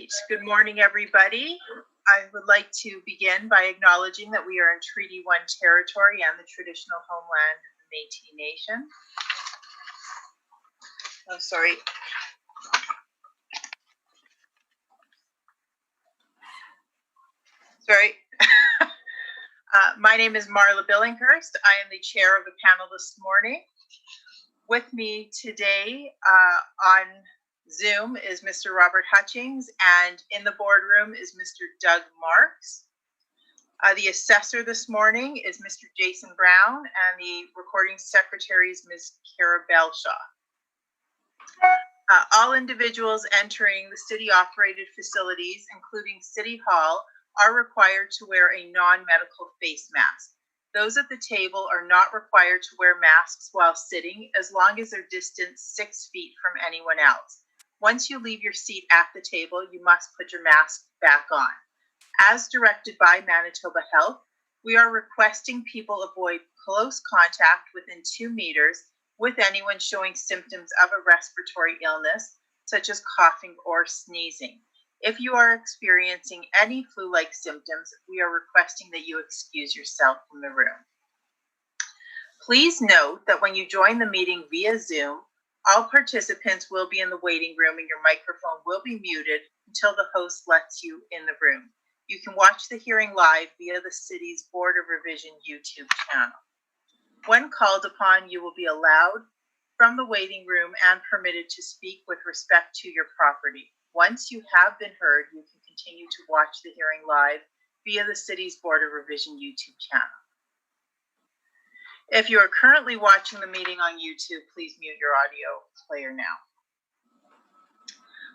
right. Good morning, everybody. I would like to begin by acknowledging that we are in Treaty 1 territory and the traditional homeland of the Métis Nation. Oh, sorry. Sorry. My name is Marla Billinghurst. I am the chair of the panel this morning. With me today on Zoom is Mr. Robert Hutchings, and in the boardroom is Mr. Doug Marks. The assessor this morning is Mr. Jason Brown, and the recording secretary is Ms. Kara Belshaw. All individuals entering the city-operated facilities, including City Hall, are required to wear a non-medical face mask. Those at the table are not required to wear masks while sitting, as long as they're distanced 6 feet from anyone else. Once you leave your seat at the table, you must put your mask back on. As directed by Manitoba Health, we are requesting people avoid close contact within 2 meters with anyone showing symptoms of a respiratory illness, such as coughing or sneezing. If you are experiencing any flu-like symptoms, we are requesting that you excuse yourself from the room. Please note that when you join the meeting via Zoom, all participants will be in the waiting room and your microphone will be muted until the host lets you in the room. You can watch the hearing live via the city's Board of Revision YouTube channel. When called upon, you will be allowed from the waiting room and permitted to speak with respect to your property. Once you have been heard, you can continue to watch the hearing live via the city's Board of Revision YouTube channel. If you are currently watching the meeting on YouTube, please mute your audio player now.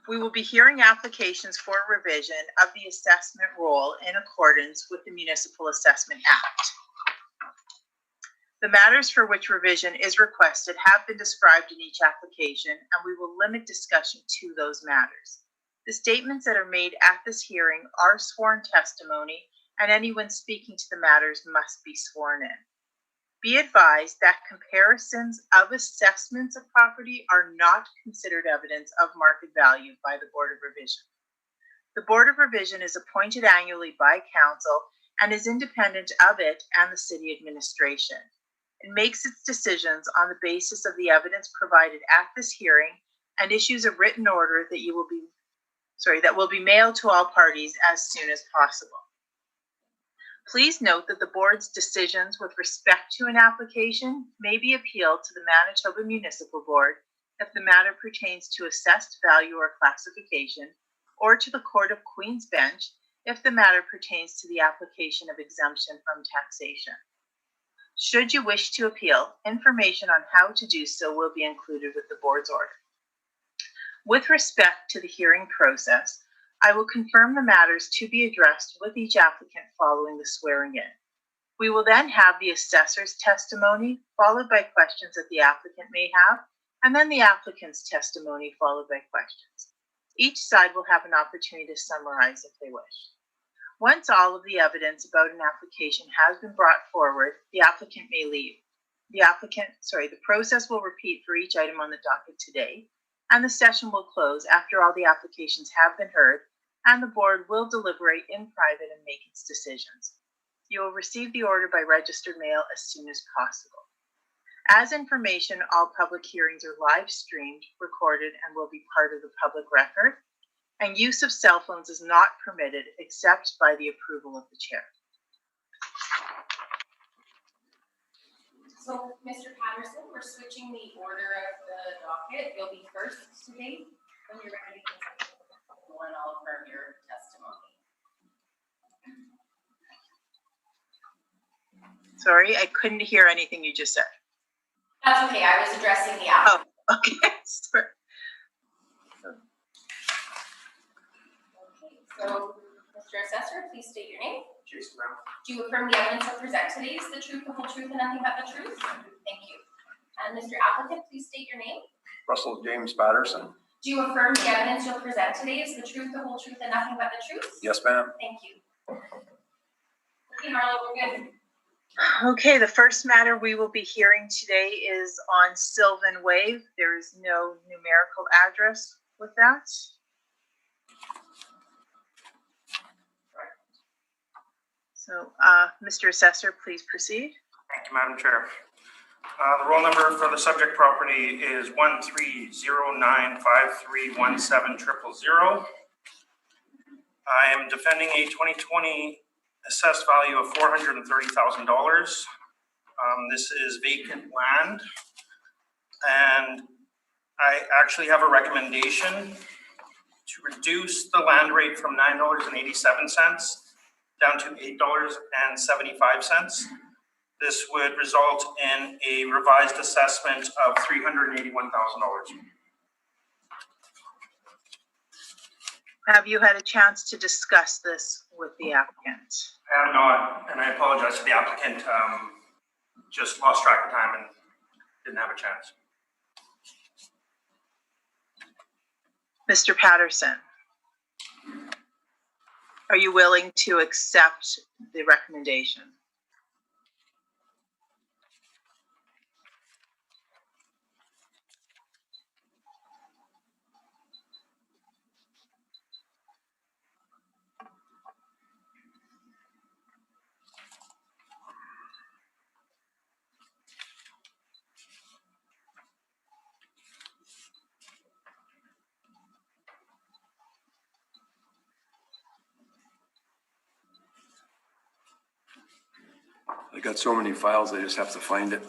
We will be hearing applications for revision of the assessment roll in accordance with the Municipal Assessment Act. The matters for which revision is requested have been described in each application, and we will limit discussion to those matters. The statements that are made at this hearing are sworn testimony, and anyone speaking to the matters must be sworn in. Be advised that comparisons of assessments of property are not considered evidence of market value by the Board of Revision. The Board of Revision is appointed annually by Council and is independent of it and the City Administration. It makes its decisions on the basis of the evidence provided at this hearing and issues a written order that will be mailed to all parties as soon as possible. Please note that the board's decisions with respect to an application may be appealed to the Manitoba Municipal Board if the matter pertains to assessed value or classification, or to the Court of Queen's Bench if the matter pertains to the application of exemption from taxation. Should you wish to appeal, information on how to do so will be included with the board's order. With respect to the hearing process, I will confirm the matters to be addressed with each applicant following the swearing in. We will then have the assessor's testimony, followed by questions that the applicant may have, and then the applicant's testimony, followed by questions. Each side will have an opportunity to summarize if they wish. Once all of the evidence about an application has been brought forward, the applicant may leave. The process will repeat for each item on the docket today, and the session will close after all the applications have been heard, and the board will deliberate in private and make its decisions. You will receive the order by registered mail as soon as possible. As information, all public hearings are live streamed, recorded, and will be part of the public record, and use of cell phones is not permitted except by the approval of the chair. So, Mr. Patterson, we're switching the order of the docket. You'll be first today. When you're ready, and I'll affirm your testimony. Sorry, I couldn't hear anything you just said. That's okay. I was addressing the applicant. Oh, okay. Sorry. Okay, so, Mr. Assessor, please state your name. Jason Brown. Do you affirm the evidence you'll present today is the truth, the whole truth, and nothing but the truth? Thank you. And Mr. Applicant, please state your name. Russell James Patterson. Do you affirm the evidence you'll present today is the truth, the whole truth, and nothing but the truth? Yes, ma'am. Thank you. Okay, Marla, we're good. Okay, the first matter we will be hearing today is on Sylvan Wave. There is no numerical address with that. So, Mr. Assessor, please proceed. Thank you, Madam Chair. The roll number for the subject property is 13095317000. I am defending a 2020 assessed value of $430,000. This is vacant land, and I actually have a recommendation to reduce the land rate from $9.87 down to $8.75. This would result in a revised assessment of $381,000. Have you had a chance to discuss this with the applicant? I have not, and I apologize to the applicant, just lost track of time and didn't have a chance. Mr. Patterson, are you willing to accept the recommendation? I got so many files, I just have to find it.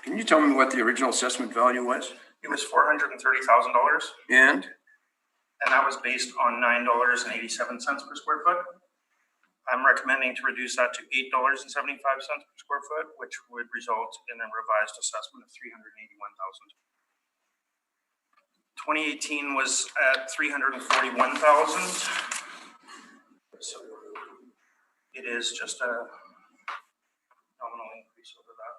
Can you tell me what the original assessment value was? It was $430,000, And and that was based on $9.87 per square foot. I'm recommending to reduce that to $8.75 per square foot, which would result in a revised assessment of $381,000. 2018 was at $341,000. So it is just a nominal increase over that.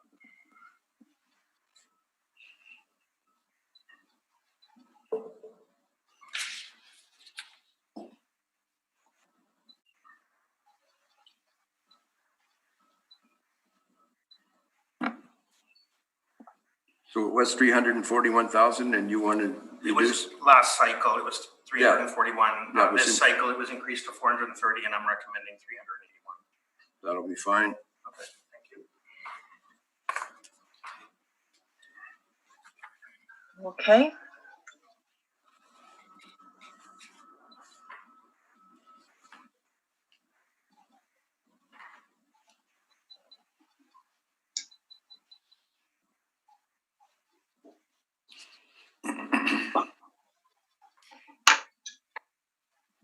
so it was 341,000 and you wanted It reduce? was last cycle, it was 341. That was This in- cycle, it was increased to 430, and I'm recommending 381. That'll be fine. Okay, thank you. Okay.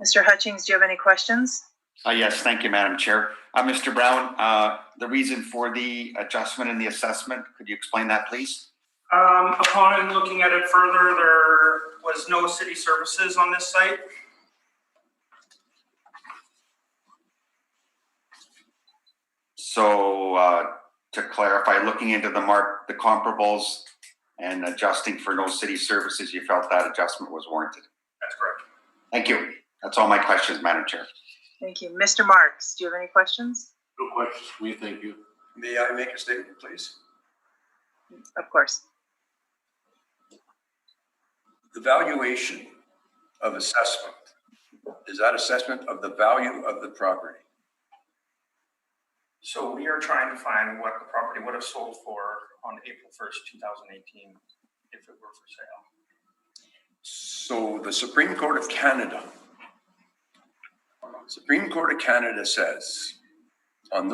Mr. Hutchings, do you have any questions? Yes, thank you, Madam Chair. Mr. Brown, the reason for the adjustment in the assessment, could you explain that, please? Upon looking at it further, there was no city services on this site. So to clarify, looking into the comparables and adjusting for no city services, you felt that adjustment was warranted. That's correct. Thank you. That's all my questions, Madam Chair. Thank you. Mr. Marks, do you have any questions? No questions, we thank you. May I make a statement, please? Of course. The valuation of assessment, is that assessment of the value of the property? So we are trying to find what the property would have sold for on April 1st, 2018, if it were for sale. So the Supreme Court of Canada says on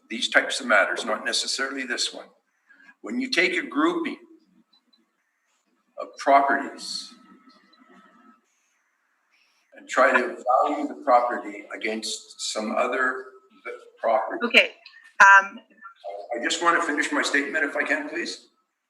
these types of matters, not necessarily this one, when you take a grouping of properties and try to value the property against some other property. Okay. I just want to finish my statement if I can, please.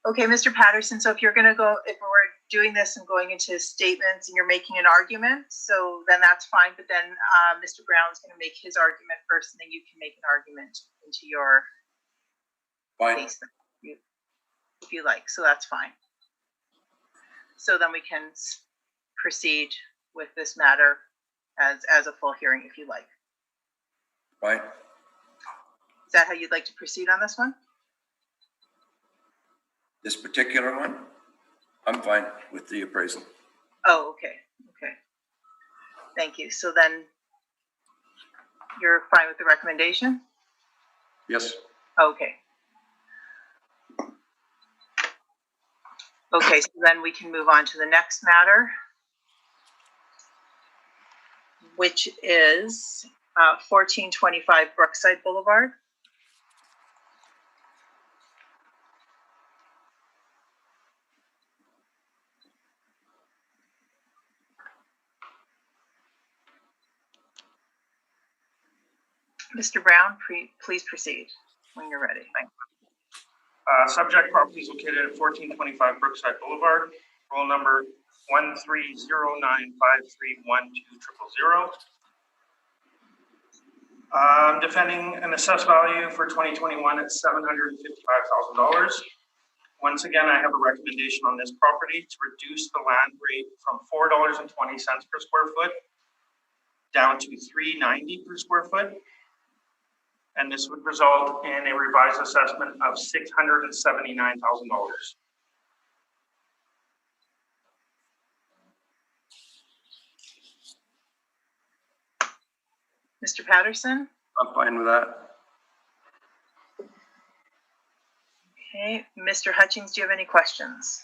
Okay, Mr. Patterson, so if you're gonna go, if we're doing this and going into statements and you're making an argument, so then that's fine, but then, Mr. Brown's gonna make his argument first, and then you can make an argument into your Fine. case, if you like, so that's fine. So then we can proceed with this matter as a full hearing, if you like. Fine. Is that how you'd like to proceed on this one? This particular one, I'm fine with the appraisal. Oh, okay, okay. Thank you. So then you're fine with the recommendation? Yes. Okay. Okay, so then we can move on to the next matter, which is 1425 Brookside Boulevard. Mr. Brown, please proceed when you're ready. Subject property is located at 1425 Brookside Boulevard, roll number 13095312000. Defending an assessed value for 2021 at $755,000. Once again, I have a recommendation on this property to reduce the land rate from $4.20 per square foot down to $3.90 per square foot. And this would result in a revised assessment of $679,000. Mr. Patterson? I'm fine with that. Okay, Mr. Hutchings, do you have any questions?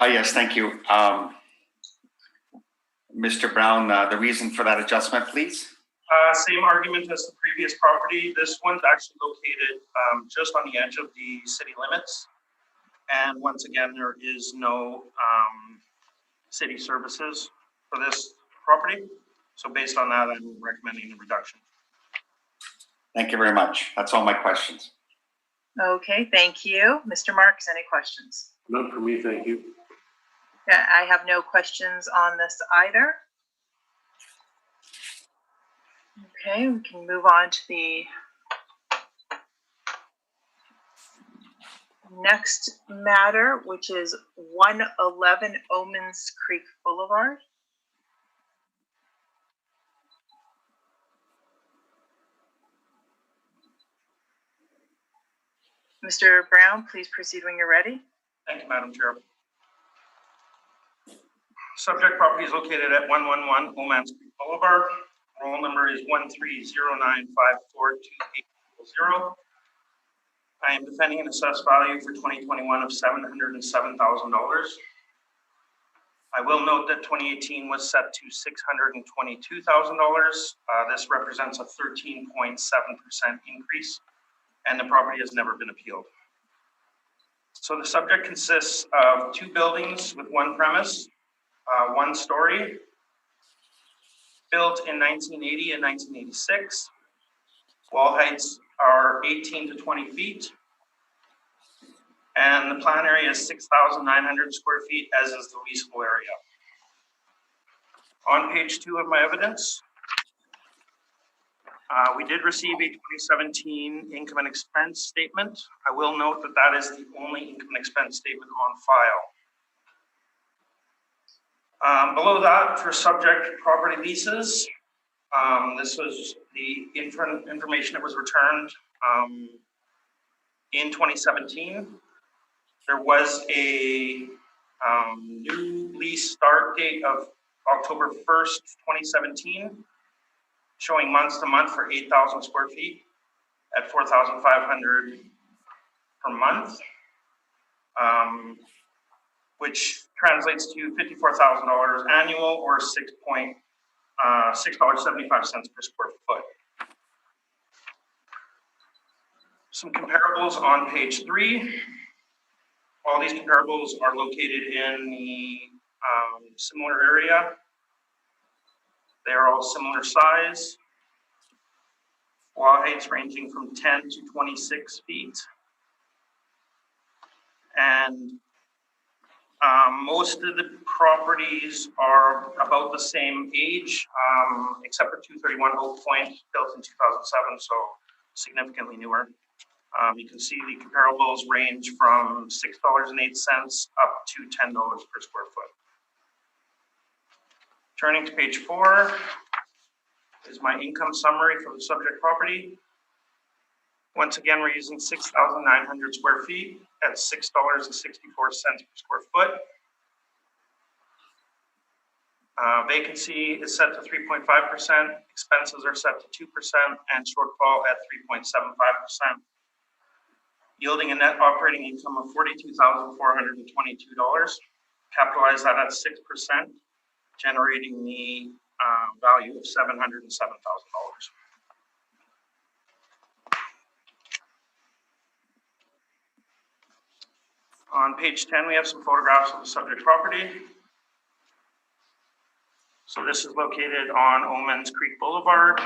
Yes, thank you. Mr. Brown, the reason for that adjustment, please? Same argument as the previous property. This one's actually located just on the edge of the city limits. And once again, there is no city services for this property. So based on that, I'm recommending the reduction. Thank you very much. That's all my questions. Okay, thank you. Mr. Marks, any questions? None for me, thank you. Yeah, I have no questions on this either. Okay, we can move on to the next matter, which is 111 Omens Creek Boulevard. Mr. Brown, please proceed when you're ready. Thank you, Madam Chair. Subject property is located at 111 Omans Creek Boulevard. Roll number is 130954280. I am defending an assessed value for 2021 of $707,000. I will note that 2018 was set to $622,000. This represents a 13.7% increase, and the property has never been appealed. So the subject consists of two buildings with one premise, one story, built in 1980 and 1986. Wall heights are 18 to 20 feet. And the plan area is 6,900 square feet, as is the leasable area. On page 2 of my evidence, we did receive a 2017 income and expense statement. I will note that that is the only income and expense statement on file. Below that, for subject property leases, this was the information that was returned in 2017. There was a new lease start date of October 1st, 2017, showing months to month for 8,000 square feet at $4,500 per month, which translates to $54,000 annual or $6.75 per square foot. Some comparables on page 3. All these comparables are located in the similar area. They are all similar size. For wall heights ranging from 10 to 26 feet. And most of the properties are about the same age, except for 231 Oak Point, built in 2007, so significantly newer. You can see the comparables range from $6.08 up to $10 per square foot. Turning to page 4 is my income summary for the subject property. Once again, we're using 6,900 square feet at $6.64 per square foot. Vacancy is set to 3.5%, expenses are set to 2%, and shortfall at 3.75%, yielding a net operating income of $42,422. Capitalize that at 6%, generating the value of $707,000. On page 10, we have some photographs of the subject property. So this is located on Omens Creek Boulevard,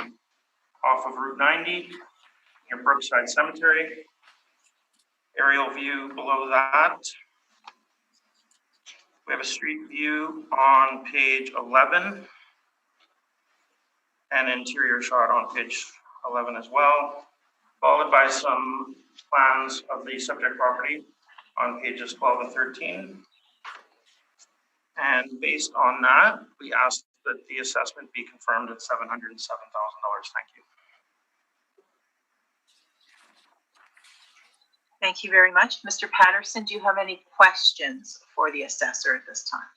off of Route 90, near Brookside Cemetery. Aerial view below that. We have a street view on page 11, and interior shot on page 11 as well, followed by some plans of the subject property on pages 12 and 13. And based on that, we asked that the assessment be confirmed at $707,000. Thank you. Thank you very much. Mr. Patterson, do you have any questions for the assessor at this time?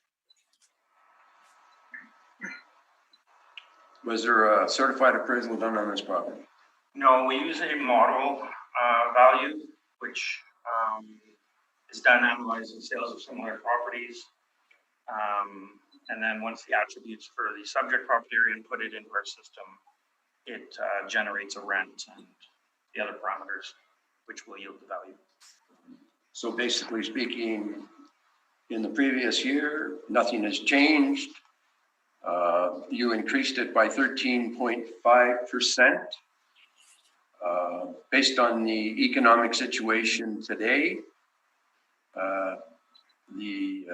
Was there a certified appraisal done on this property? No, we use a model value, which is done analyzing sales of similar properties. And then once the attributes for the subject property are inputted into our system, it generates a rent and the other parameters, which will yield the value. So basically speaking, in the previous year, nothing has changed. You increased it by 13.5%. Based on the economic situation today, the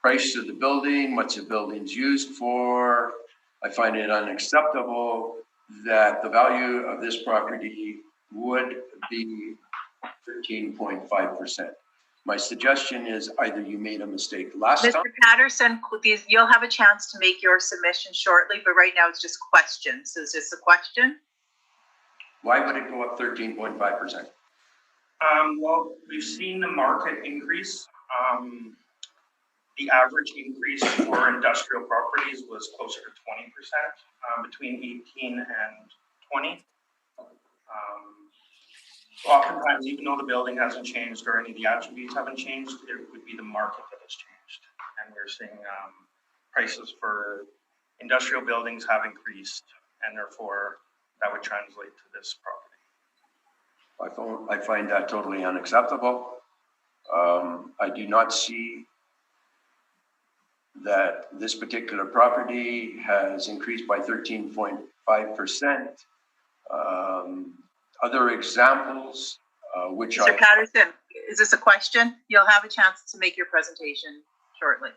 price of the building, what's the building's used for, I find it unacceptable that the value of this property would be 13.5%. My suggestion is either you made a mistake last time. Mr. Patterson, you'll have a chance to make your submission shortly, but right now it's just questions. Is this a question? Why would it go up 13.5%? Well, we've seen the market increase. The average increase for industrial properties was closer to 20%, between 18 and 20. Oftentimes, even though the building hasn't changed or any of the attributes haven't changed, it would be the market that has changed. And we're seeing prices for industrial buildings have increased, and therefore that would translate to this property. I find that totally unacceptable. I do not see that this particular property has increased by 13.5%. Other examples, Mr. Patterson, is this a question? You'll have a chance to make your presentation shortly.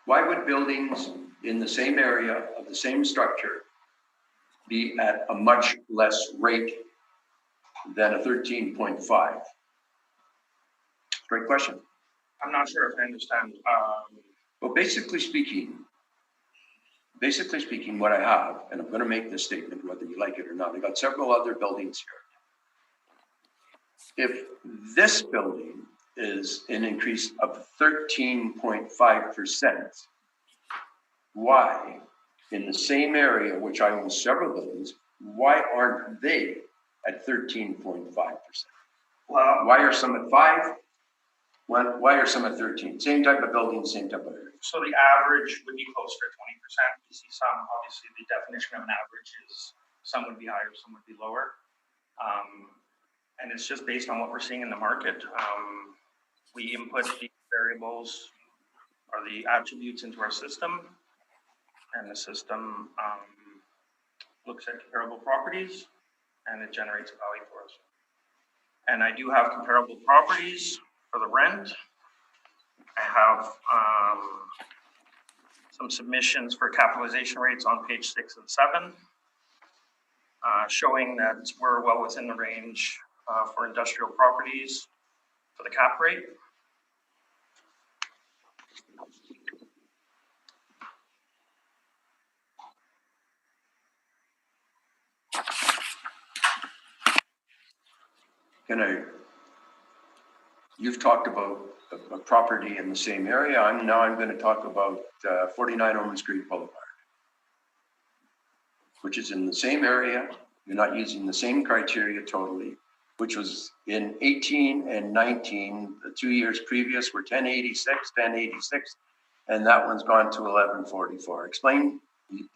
Why would buildings in the same area of the same structure be at a much less rate than a 13.5? Great question. I'm not sure if I understand. Well, basically speaking, what I have, and I'm going to make this statement whether you like it or not, I got several other buildings here. If this building is an increase of 13.5%, why, in the same area, which I own several buildings, why aren't they at 13.5%? Well, Why are some at 5? Why are some at 13? Same type of building, same type of area. so the average would be closer to 20%. You see some, obviously the definition of an average is some would be higher, some would be lower. And it's just based on what we're seeing in the market. We input the variables or the attributes into our system, and the system looks at comparable properties and it generates a value for us. And I do have comparable properties for the rent. I have some submissions for capitalization rates on page 6 and 7, showing that we're well within the range for industrial properties for the cap rate. You've talked about a property in the same area. I'm going to talk about 49 Ormond Street Boulevard, which is in the same area. You're not using the same criteria totally, which was in 18 and 19, the 2 years previous were 1086, and that one's gone to 1144.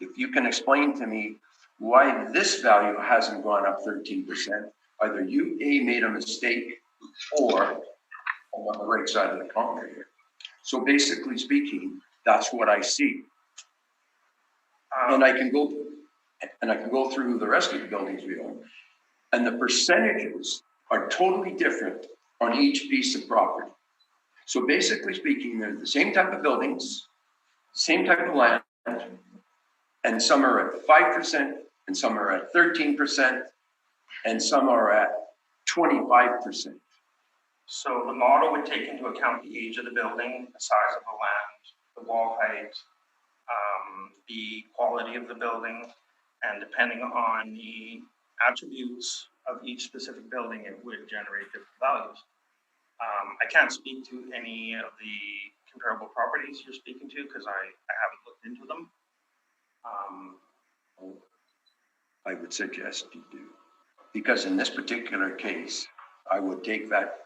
If you can explain to me why this value hasn't gone up 13%. Either you, A, made a mistake, or I'm on the right side of the counter here. So basically speaking, that's what I see. And I can go through the rest of the buildings we own, and the percentages are totally different on each piece of property. So basically speaking, they're the same type of buildings, same type of land, and some are at 5%, and some are at 13%, and some are at 25%. So the model would take into account the age of the building, the size of the land, the wall height, the quality of the building, and depending on the attributes of each specific building, it would generate different values. I can't speak to any of the comparable properties you're speaking to because I haven't looked into them. I would suggest you do, because in this particular case, I would take that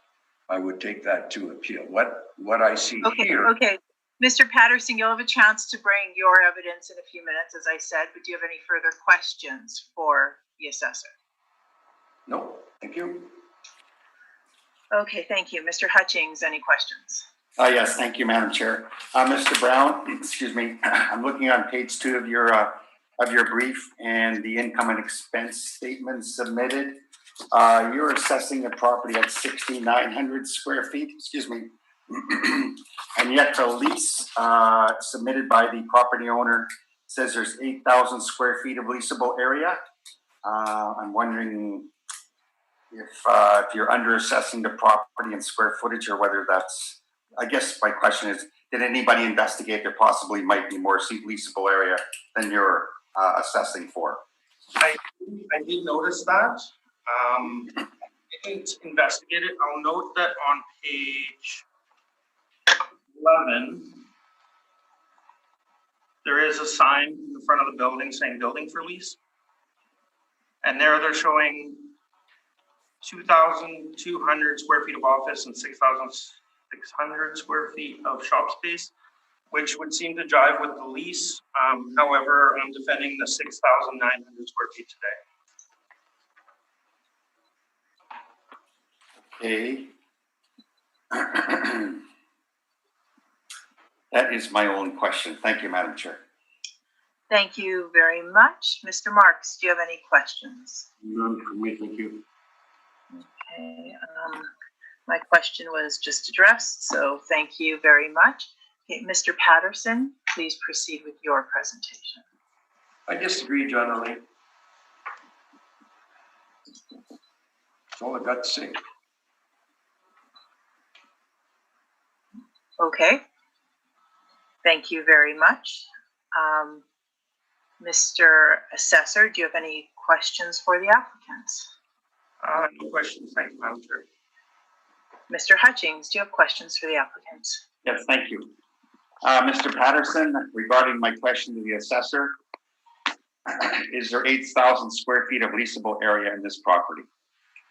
to appeal. What I see here. Okay. Mr. Patterson, you'll have a chance to bring your evidence in a few minutes, as I said, but do you have any further questions for the assessor? No, thank you. Okay, thank you. Mr. Hutchings, any questions? Yes, thank you, Madam Chair. Mr. Brown, excuse me, I'm looking on page 2 of your brief and the income and expense statement submitted. You're assessing the property at 6,900 square feet, excuse me. And yet the lease submitted by the property owner says there's 8,000 square feet of leasable area. I'm wondering if you're under assessing the property in square footage, or whether that's, I guess my question is, did anybody investigate there possibly might be more leasable area than you're assessing for? I did notice that. I didn't investigate it. I'll note that on page 11, there is a sign in the front of the building saying building for lease. And they're showing 2,200 square feet of office and 6,600 square feet of shop space, which would seem to jive with the lease. However, I'm defending the 6,900 square feet today. Okay. That is my only question. Thank you, Madam Chair. Thank you very much. Mr. Marks, do you have any questions? None for me, thank you. Okay, my question was just addressed, so thank you very much. Okay, Mr. Patterson, please proceed with your presentation. I disagree generally. That's all I've got to say. Okay. Thank you very much. Mr. Assessor, do you have any questions for the applicants? No questions. Thank you, Madam Chair. Mr. Hutchings, do you have questions for the applicants? Yes, thank you. Mr. Patterson, regarding my question to the assessor, is there 8,000 square feet of leasable area in this property?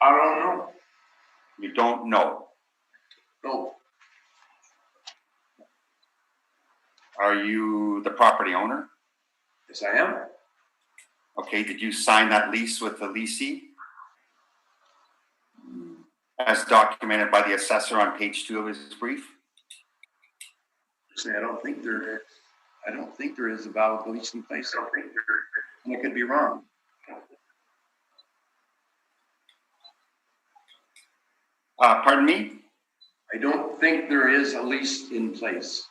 I don't know. You don't know. No. Are you the property owner? Yes, I am. Okay, did you sign that lease with the leasee? As documented by the assessor on page 2 of his brief? I don't think there is a valid lease in place. I could be wrong. Pardon me? I don't think there is a lease in place.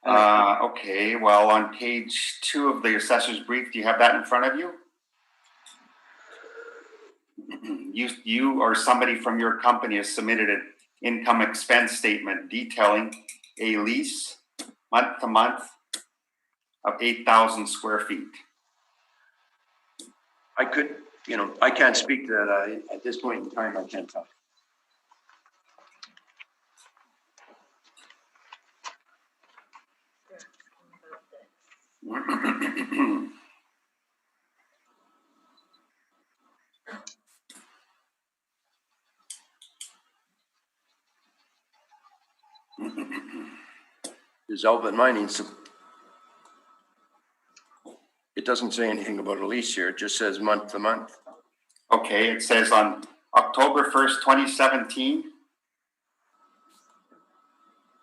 Okay, well, on page 2 of the assessor's brief, do you have that in front of you? You or somebody from your company has submitted an income expense statement detailing a lease month to month of 8,000 square feet. I could, I can't speak to that. At this point in time, I can't tell. Is Elvin Mining, it doesn't say anything about a lease here. It just says month to month. Okay, it says on October 1st, 2017,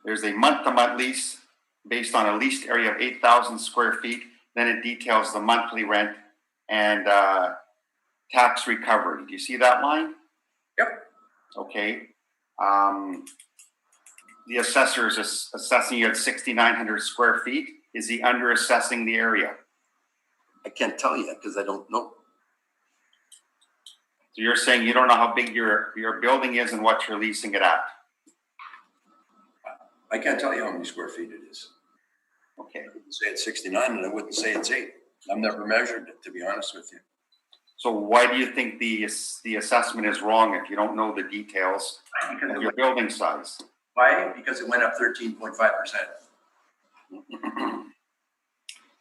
there's a month-to-month lease based on a leased area of 8,000 square feet. Then it details the monthly rent and tax recovery. Do you see that line? Yep. Okay. The assessor is assessing you at 6,900 square feet. Is he under assessing the area? I can't tell you because I don't know. So you're saying you don't know how big your building is and what you're leasing it at? I can't tell you how many square feet it is. Okay. I wouldn't say it's 69 and I wouldn't say it's 8. I've never measured it, to be honest with you. So why do you think the assessment is wrong if you don't know the details of your building size? Why? Because it went up 13.5%.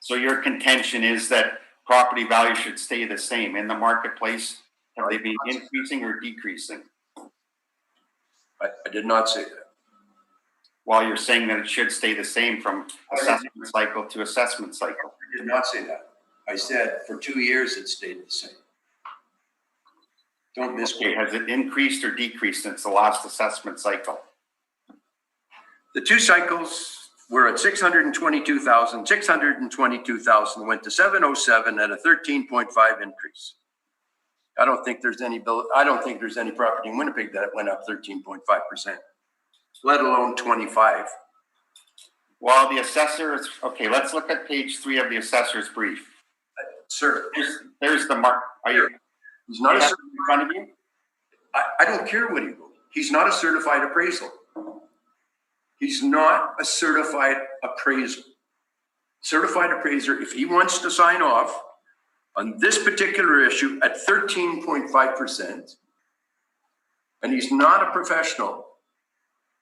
So your contention is that property value should stay the same in the marketplace? Have they been increasing or decreasing? I did not say that. While you're saying that it should stay the same from assessment cycle to assessment cycle. I did not say that. I said for 2 years it stayed the same. Don't misquote. Okay, has it increased or decreased since the last assessment cycle? The 2 cycles were at 622,000, 622,000 went to 707 at a 13.5 increase. I don't think there's any property in Winnipeg that went up 13.5%, let alone 25. Well, the assessor is, okay, let's look at page 3 of the assessor's brief. Sir, There's the mark. Are you? he's not You a have it in front of you? I don't care what he wrote. He's not a certified appraisal. He's not a certified appraiser. Certified appraiser, if he wants to sign off on this particular issue at 13.5%, and he's not a professional,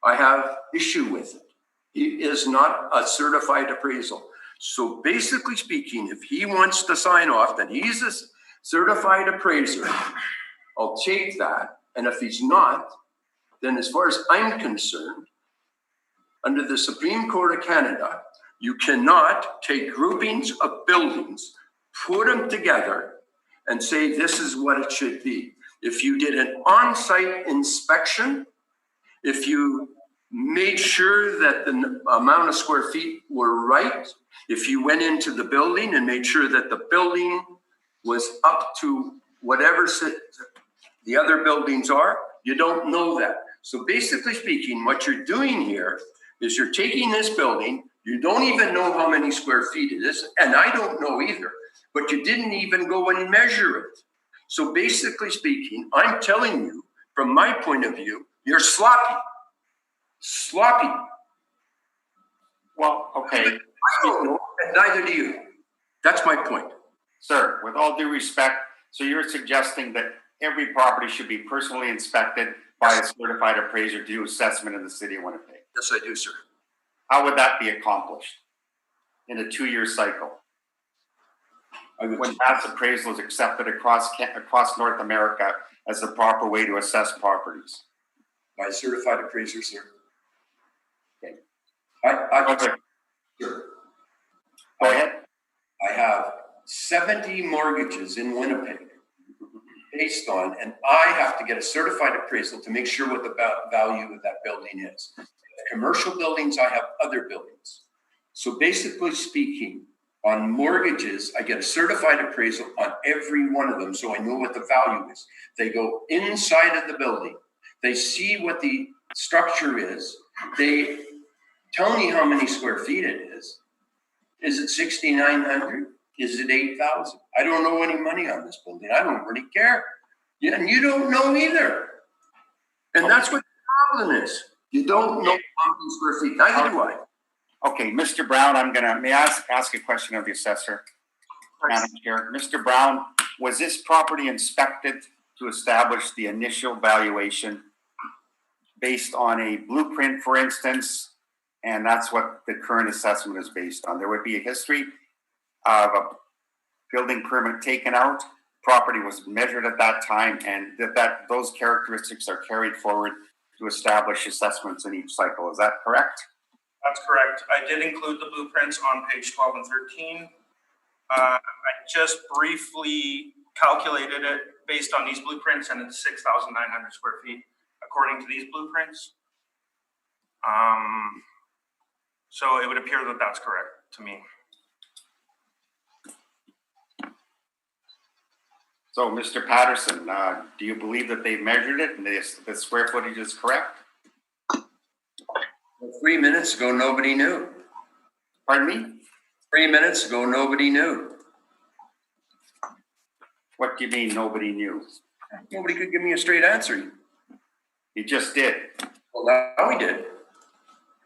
I have issue with it. He is not a certified appraisal. So basically speaking, if he wants to sign off that he's a certified appraiser, I'll take that. And if he's not, then as far as I'm concerned, under the Supreme Court of Canada, you cannot take groupings of buildings, put them together, and say this is what it should be. If you did an on-site inspection, if you made sure that the amount of square feet were right, if you went into the building and made sure that the building was up to whatever the other buildings are, you don't know that. So basically speaking, what you're doing here is you're taking this building, you don't even know how many square feet it is, and I don't know either, but you didn't even go and measure it. So basically speaking, I'm telling you, from my point of view, you're sloppy. Sloppy. Well, okay. I don't know, and neither do you. That's my point. Sir, with all due respect, so you're suggesting that every property should be personally inspected by a certified appraiser to do assessment in the city of Winnipeg? Yes, I do, sir. How would that be accomplished in a 2-year cycle? When mass appraisal is accepted across North America as the proper way to assess properties? By a certified appraiser, sir. Okay. Sir, Go ahead. I have 70 mortgages in Winnipeg based on, and I have to get a certified appraisal to make sure what the value of that building is. Commercial buildings, I have other buildings. So basically speaking, on mortgages, I get a certified appraisal on every one of them so I know what the value is. They go inside of the building. They see what the structure is. They tell me how many square feet it is. Is it 6,900? Is it 8,000? I don't know any money on this building. I don't really care. Yeah, and you don't know either. And that's what the problem is. You don't know how many square feet. Neither do I. Okay, Mr. Brown, may I ask a question of the assessor? Madam Chair, Mr. Brown, was this property inspected to establish the initial valuation based on a blueprint, for instance? And that's what the current assessment is based on. There would be a history of a building permit taken out, property was measured at that time, and those characteristics are carried forward to establish assessments in each cycle. Is that correct? That's correct. I did include the blueprints on page 12 and 13. I just briefly calculated it based on these blueprints, and it's 6,900 square feet according to these blueprints. So it would appear that that's correct to me. So, Mr. Patterson, do you believe that they measured it and the square footage is correct? 3 minutes ago, nobody knew. Pardon me? 3 minutes ago, nobody knew. What do you mean nobody knew? Nobody could give me a straight answer. He just did. Well, now he did.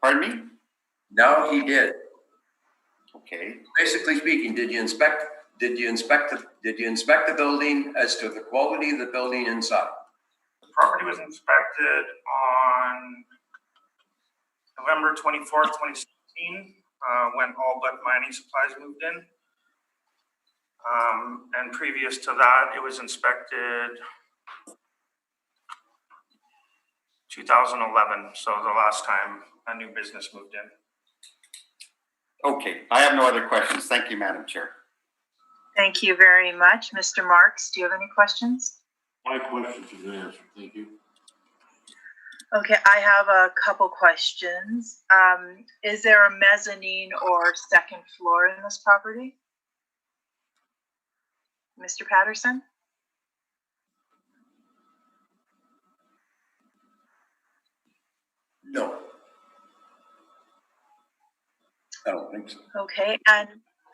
Pardon me? Now he did. Okay. Basically speaking, did you inspect the building as to the quality of the building inside? The property was inspected on November 24th, 2016, when all but mining supplies moved in. And previous to that, it was inspected 2011, so the last time a new business moved in. Okay, I have no other questions. Thank you, Madam Chair. Thank you very much. Mr. Marks, do you have any questions? My questions have been answered. Thank you. Okay, I have a couple questions. Is there a mezzanine or second floor in this property? Mr. Patterson? No. I don't think so. Okay, and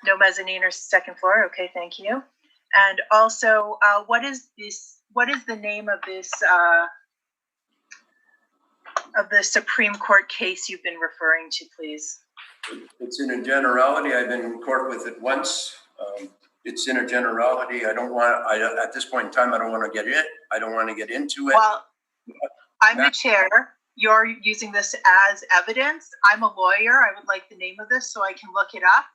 no mezzanine or second floor. Okay, thank you. And also, what is the name of this of the Supreme Court case you've been referring to, please? It's in a generality. I've been in court with it once. It's in a generality. At this point in time, I don't want to get in. I don't want to get into it. Well, I'm the chair. You're using this as evidence. I'm a lawyer. I would like the name of this so I can look it up.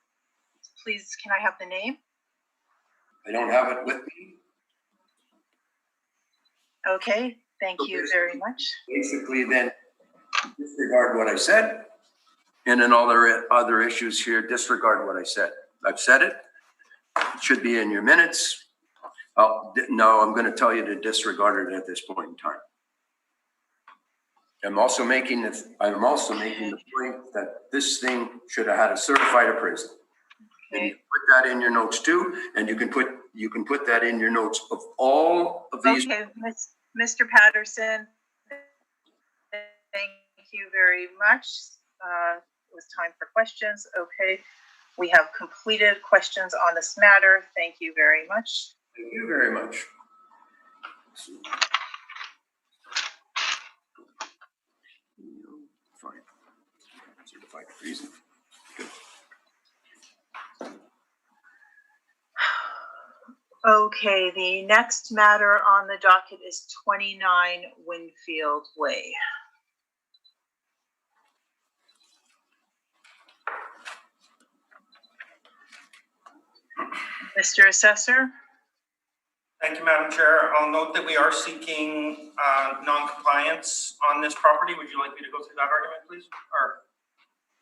Please, can I have the name? I don't have it with me. Okay, thank you very much. Basically, then disregard what I said, and then all the other issues here, disregard what I said. I've said it. It should be in your minutes. No, I'm going to tell you to disregard it at this point in time. I'm also making the point that this thing should have had a certified appraisal. And you can put that in your notes too, and you can put that in your notes of all of these. Okay, Mr. Patterson, thank you very much. It was time for questions. Okay, we have completed questions on this matter. Thank you very much. Thank you very much. Fine. Certified appraisal. Good. Okay, the next matter on the docket is 29 Winfield Way. Mr. Assessor? Thank you, Madam Chair. I'll note that we are seeking non-compliance on this property. Would you like me to go through that argument, please? Or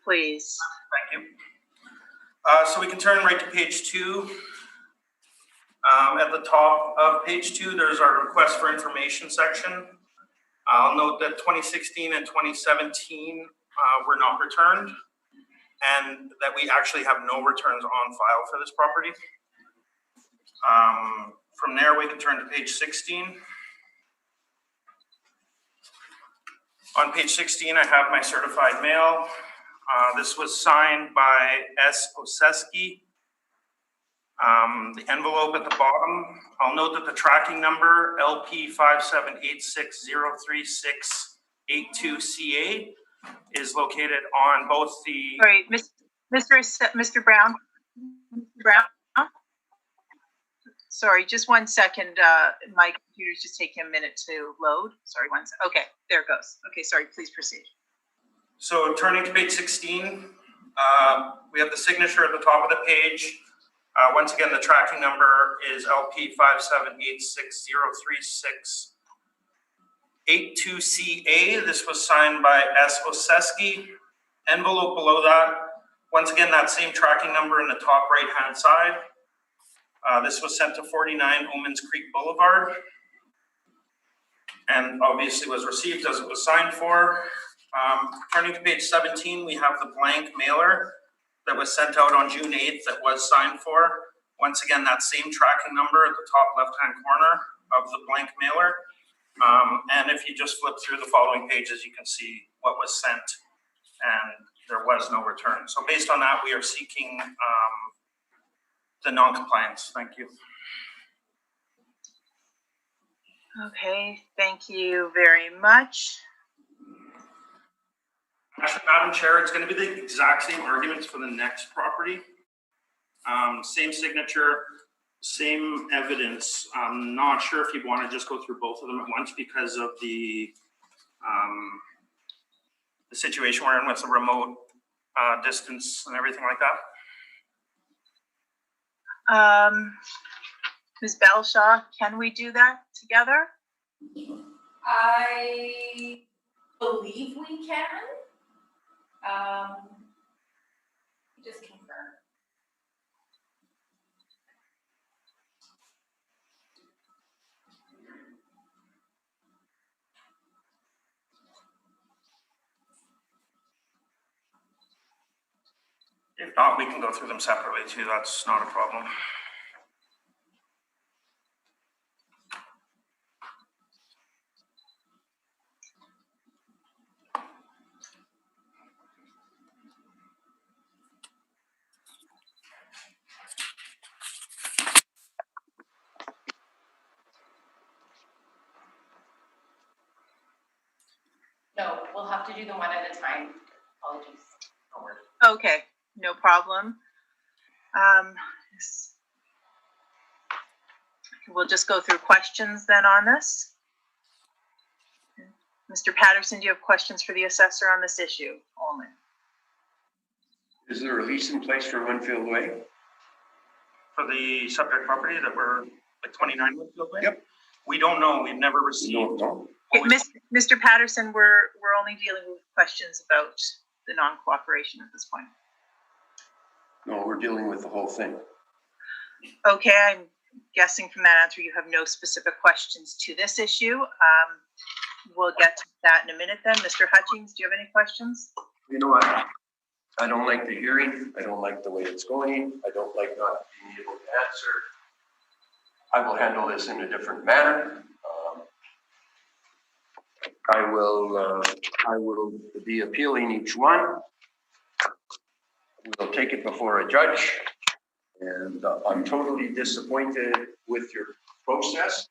Please. thank you. So we can turn right to page 2. At the top of page 2, there's our request for information section. I'll note that 2016 and 2017 were not returned, and that we actually have no returns on file for this property. From there, we can turn to page 16. On page 16, I have my certified mail. This was signed by S. Oseski. The envelope at the bottom, I'll note that the tracking number LP 5786036882CA is located on both the. Sorry, Mr. Brown? Mr. Brown? Sorry, just 1 second. My computer's just taking a minute to load. Sorry, okay, there it goes. Okay, sorry, please proceed. So turning to page 16, we have the signature at the top of the page. Once again, the tracking number is LP 5786036882CA. This was signed by S. Oseski. Envelope below that, once again, that same tracking number in the top right-hand side. This was sent to 49 Omens Creek Boulevard and obviously was received as it was signed for. Turning to page 17, we have the blank mailer that was sent out on June 8th that was signed for. Once again, that same tracking number at the top left-hand corner of the blank mailer. And if you just flip through the following pages, you can see what was sent and there was no return. So based on that, we are seeking the non-compliance. Thank you. Okay, thank you very much. Actually, Madam Chair, it's going to be the exact same arguments for the next property. Same signature, same evidence. I'm not sure if you want to just go through both of them at once because of the situation we're in with the remote distance and everything like that. Ms. Belshaw, can we do that together? I believe we can. Just confirm. If not, we can go through them separately too. That's not a problem. No, we'll have to do them one at a time. Apologies. Don't worry. Okay, no problem. We'll just go through questions then on this. Mr. Patterson, do you have questions for the assessor on this issue only? Is there a lease in place for Winfield Way? For the subject property that we're like 29 Winfield Way? Yep. We don't know. We've never received. No. Mr. Patterson, we're only dealing with questions about the non-cooperation at this point. No, we're dealing with the whole thing. Okay, I'm guessing from that answer you have no specific questions to this issue. We'll get to that in a minute then. Mr. Hutchings, do you have any questions? You know what? I don't like the hearing. I don't like the way it's going. I don't like not being able to answer. I will handle this in a different manner. I will be appealing each one. We'll take it before a judge. And I'm totally disappointed with your process,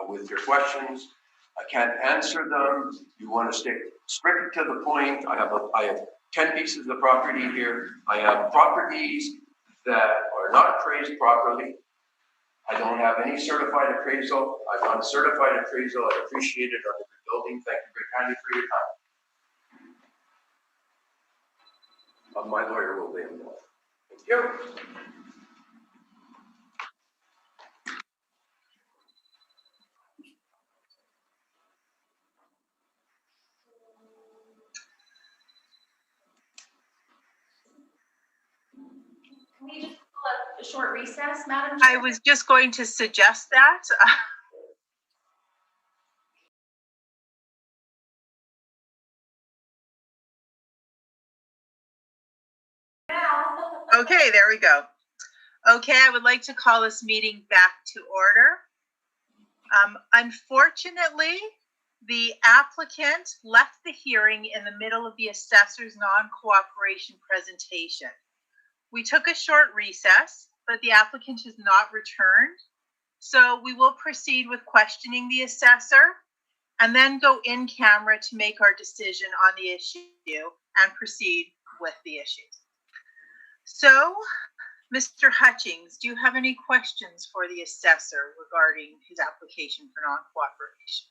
with your questions. I can't answer them. You want to stick strict to the point. I have 10 pieces of property here. I have properties that are not appraised properly. I don't have any certified appraisal. I want a certified appraisal. I appreciate it on the building. Thank you very kindly for your time. My lawyer will be involved. Thank you. Can we just pull a short recess, Madam I Chair? was just going to suggest that. Okay, there we go. Okay, I would like to call this meeting back to order. Unfortunately, The applicant left the hearing in the middle of the assessor's non-cooperation presentation. We took a short recess, but the applicant has not returned. So we will proceed with questioning the assessor and then go in camera to make our decision on the issue and proceed with the issues. So, Mr. Hutchings, do you have any questions for the assessor regarding his application for non-cooperation?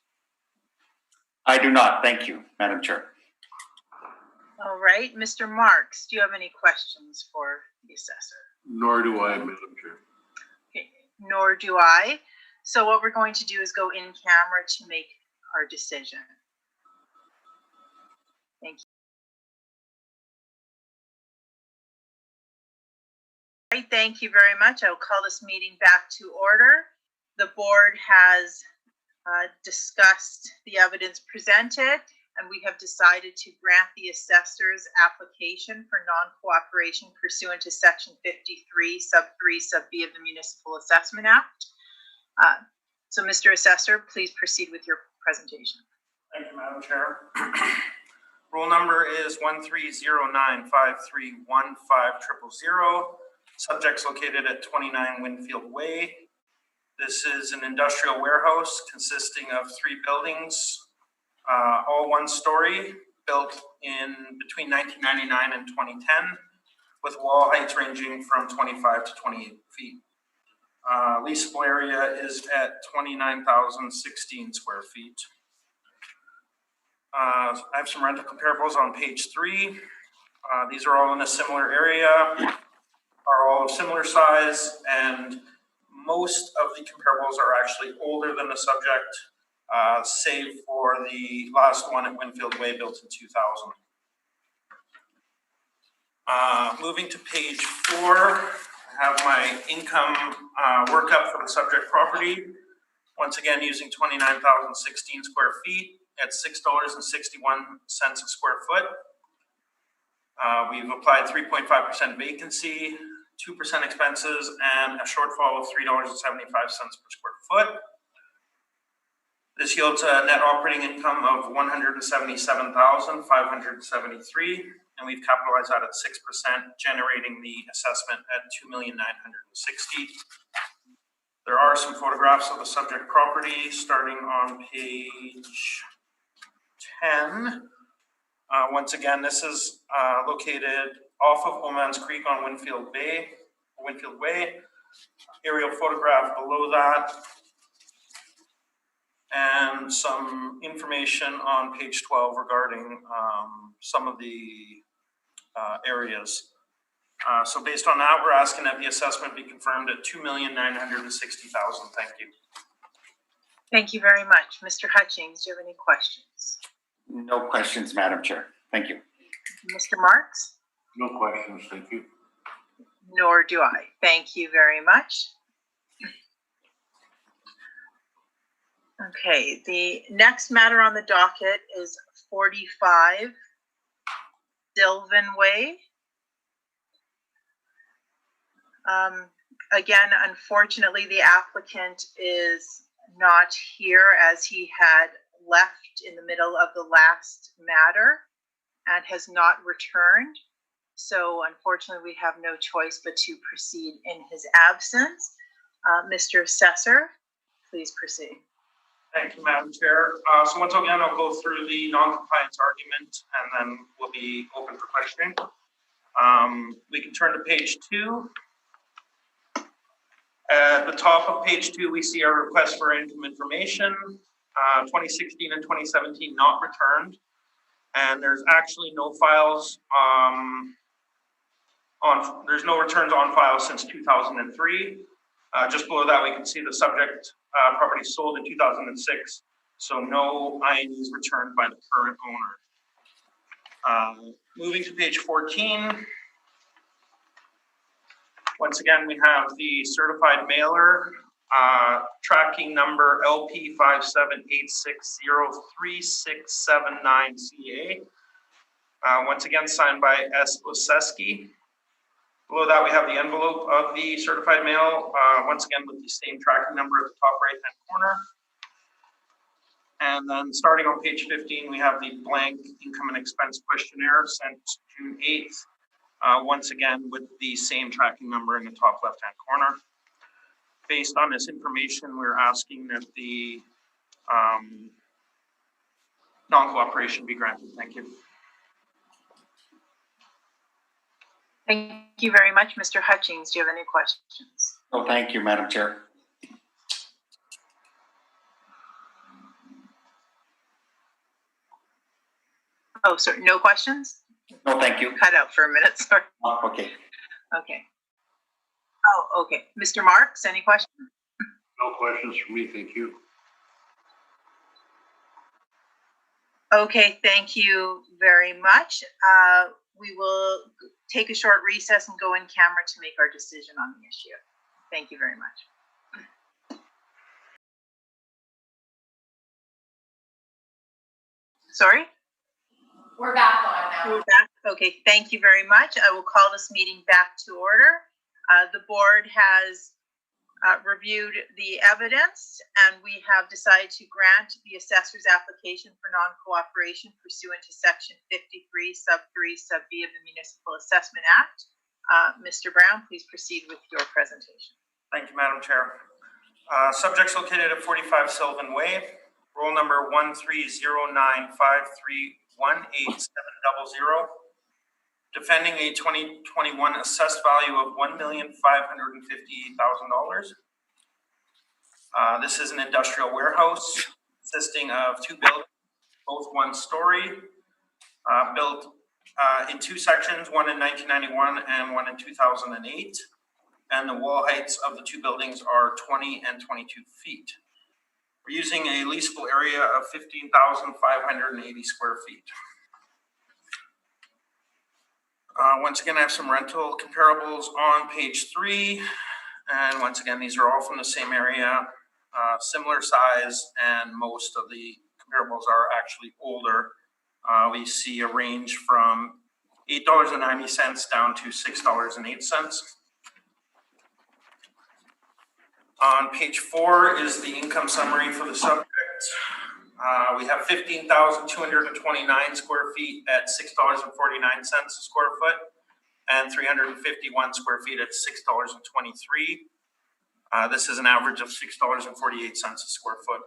I do not. Thank you, Madam Chair. All right, Mr. Marks, do you have any questions for the assessor? Nor do I, Madam Chair. Okay, nor do I. So what we're going to do is go in camera to make our decision. Thank you. All right, thank you very much. I will call this meeting back to order. The board has discussed the evidence presented, and we have decided to grant the assessor's application for non-cooperation pursuant to Section 53, Sub 3, Sub B of the Municipal Assessment Act. So, Mr. Assessor, please proceed with your presentation. Thank you, Madam Chair. Roll number is 13095315000. Subjects located at 29 Winfield Way. This is an industrial warehouse consisting of 3 buildings, all 1 story, built in between 1999 and 2010, with wall heights ranging from 25 to 28 feet. Leasable area is at 29,016 square feet. I have some rental comparables on page 3. These are all in a similar area, are all of similar size, and most of the comparables are actually older than the subject, save for the last one at Winfield Way, built in 2000. Moving to page 4, I have my income workup for the subject property. Once again, using 29,016 square feet at $6.61 a square foot. We've applied 3.5% vacancy, 2% expenses, and a shortfall of $3.75 per square foot. This yields a net operating income of $177,573, and we've capitalized that at 6%, generating the assessment at $2,960,000. There are some photographs of the subject property starting on page 10. Once again, this is located off of Oman's Creek on Winfield Way. Aerial photograph below that, and some information on page 12 regarding some of the areas. So based on that, we're asking that the assessment be confirmed at $2,960,000. Thank you. Thank you very much. Mr. Hutchings, do you have any questions? No questions, Madam Chair. Thank you. Mr. Marks? No questions, thank you. Nor do I. Thank you very much. Okay, the next matter on the docket is 45 Sylvan Way. Again, unfortunately, the applicant is not here as he had left in the middle of the last matter and has not returned. So unfortunately, we have no choice but to proceed in his absence. Mr. Assessor, please proceed. Thank you, Madam Chair. So once again, I'll go through the non-compliance argument and then we'll be open for questioning. We can turn to page 2. At the top of page 2, we see our request for income information, 2016 and 2017 not returned. And there's actually no files there's no returns on file since 2003. Just below that, we can see the subject property sold in 2006. So no INEs returned by the current owner. Moving to page 14. Once again, we have the certified mailer, tracking number LP578603679CA. Once again, signed by S. Oseski. Below that, we have the envelope of the certified mail, once again with the same tracking number at the top right-hand corner. And then starting on page 15, we have the blank income and expense questionnaire sent June 8th. Once again, with the same tracking number in the top left-hand corner. Based on this information, we're asking that the non-cooperation be granted. Thank you. Thank you very much. Mr. Hutchings, do you have any questions? No, thank you, Madam Chair. Oh, sorry, no questions? No, thank you. Cut out for a minute, sorry. Oh, okay. Okay. Oh, okay. Mr. Marks, any questions? No questions for me, thank you. Okay, thank you very much. We will take a short recess and go in camera to make our decision on the issue. Thank you very much. Sorry? We're back on now. We're back. Okay, thank you very much. I will call this meeting back to order. The board has reviewed the evidence, and we have decided to grant the assessor's application for non-cooperation pursuant to section 53 sub 3 sub B of the Municipal Assessment Act. Mr. Brown, please proceed with your presentation. Thank you, Madam Chair. Subjects located at 45 Sylvan Way, roll number 13095318700, defending a 2021 assessed value of $1,558,000. This is an industrial warehouse consisting of two buildings, both one story, built in two sections, one in 1991 and one in 2008. And the wall heights of the two buildings are 20 and 22 feet. We're using a leasable area of 15,580 square feet. Once again, I have some rental comparables on page 3. And once again, these are all from the same area, similar size, and most of the comparables are actually older. We see a range from $8.90 down to $6.08. On page 4 is the income summary for the subject. We have 15,229 square feet at $6.49 a square foot, and 351 square feet at $6.23. This is an average of $6.48 a square foot.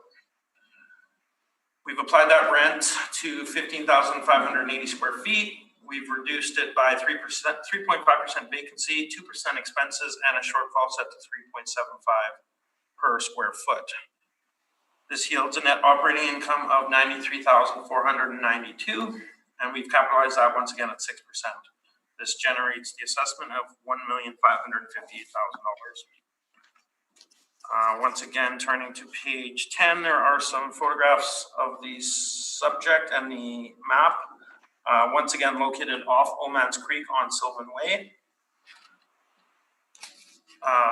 We've applied that rent to 15,580 square feet. We've reduced it by 3.5% vacancy, 2% expenses, and a shortfall set to 3.75 per square foot. This yields a net operating income of $93,492, and we've capitalized that once again at 6%. This generates the assessment of $1,558,000. Once again, turning to page 10, there are some photographs of the subject and the map. Once again, located off Omans Creek on Sylvan Way.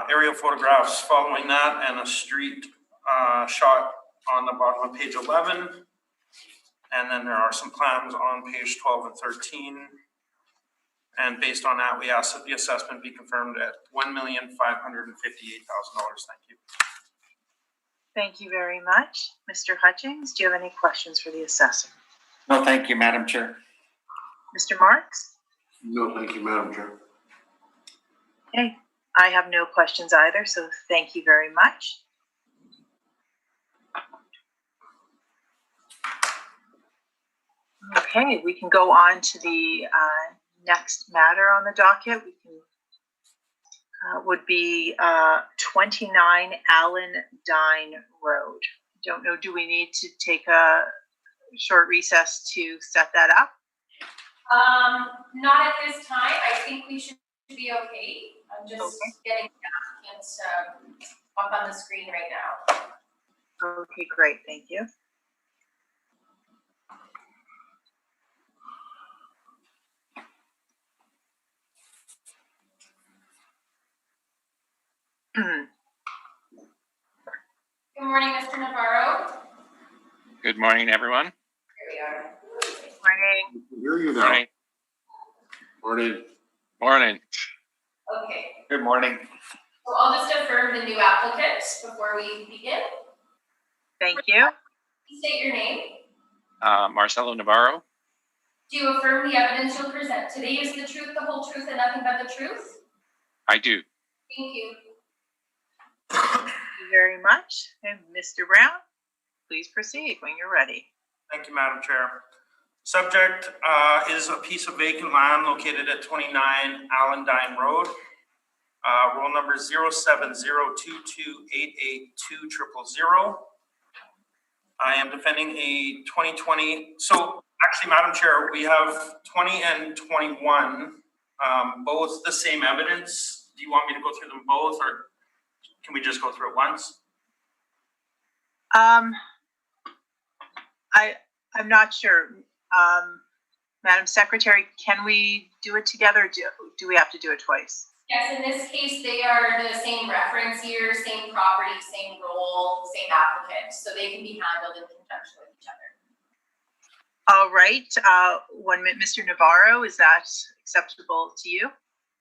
Aerial photographs following that, and a street shot on the bottom of page 11. And then there are some plans on page 12 and 13. And based on that, we ask that the assessment be confirmed at $1,558,000. Thank you. Thank you very much. Mr. Hutchings, do you have any questions for the assessor? No, thank you, Madam Chair. Mr. Marks? No, thank you, Madam Chair. Okay, I have no questions either, so thank you very much. Okay, we can go on to the next matter on the docket. We can would be 29 Allen Dine Road. Don't know, do we need to take a short recess to set that up? Not at this time. I think we should be okay. I'm just getting the applicants up on the screen right now. Okay, great, thank you. Good morning, Mr. Navarro. Good morning, everyone. Here we are. Morning. I can hear you now. Morning. Morning. Morning. Okay, Good morning. so I'll just affirm the new applicant before we begin. Thank you. Please state your name. Marcelo Navarro. Do you affirm the evidence you'll present today is the truth, the whole truth, and nothing but the truth? I do. Thank you. Thank you very much. And Mr. Brown, please proceed when you're ready. Thank you, Madam Chair. Subject is a piece of vacant land located at 29 Allendine Road. Roll number 07022882000. I am defending a 2020. So actually, Madam Chair, we have 20 and 21, both the same evidence. Do you want me to go through them both, or can we just go through it once? I'm not sure. Madam Secretary, can we do it together? Or do we have to do it twice? Yes, in this case, they are the same reference year, same property, same role, same applicant, so they can be handled in conjunction with each other. All right. 1 minute, Mr. Navarro, is that acceptable to you?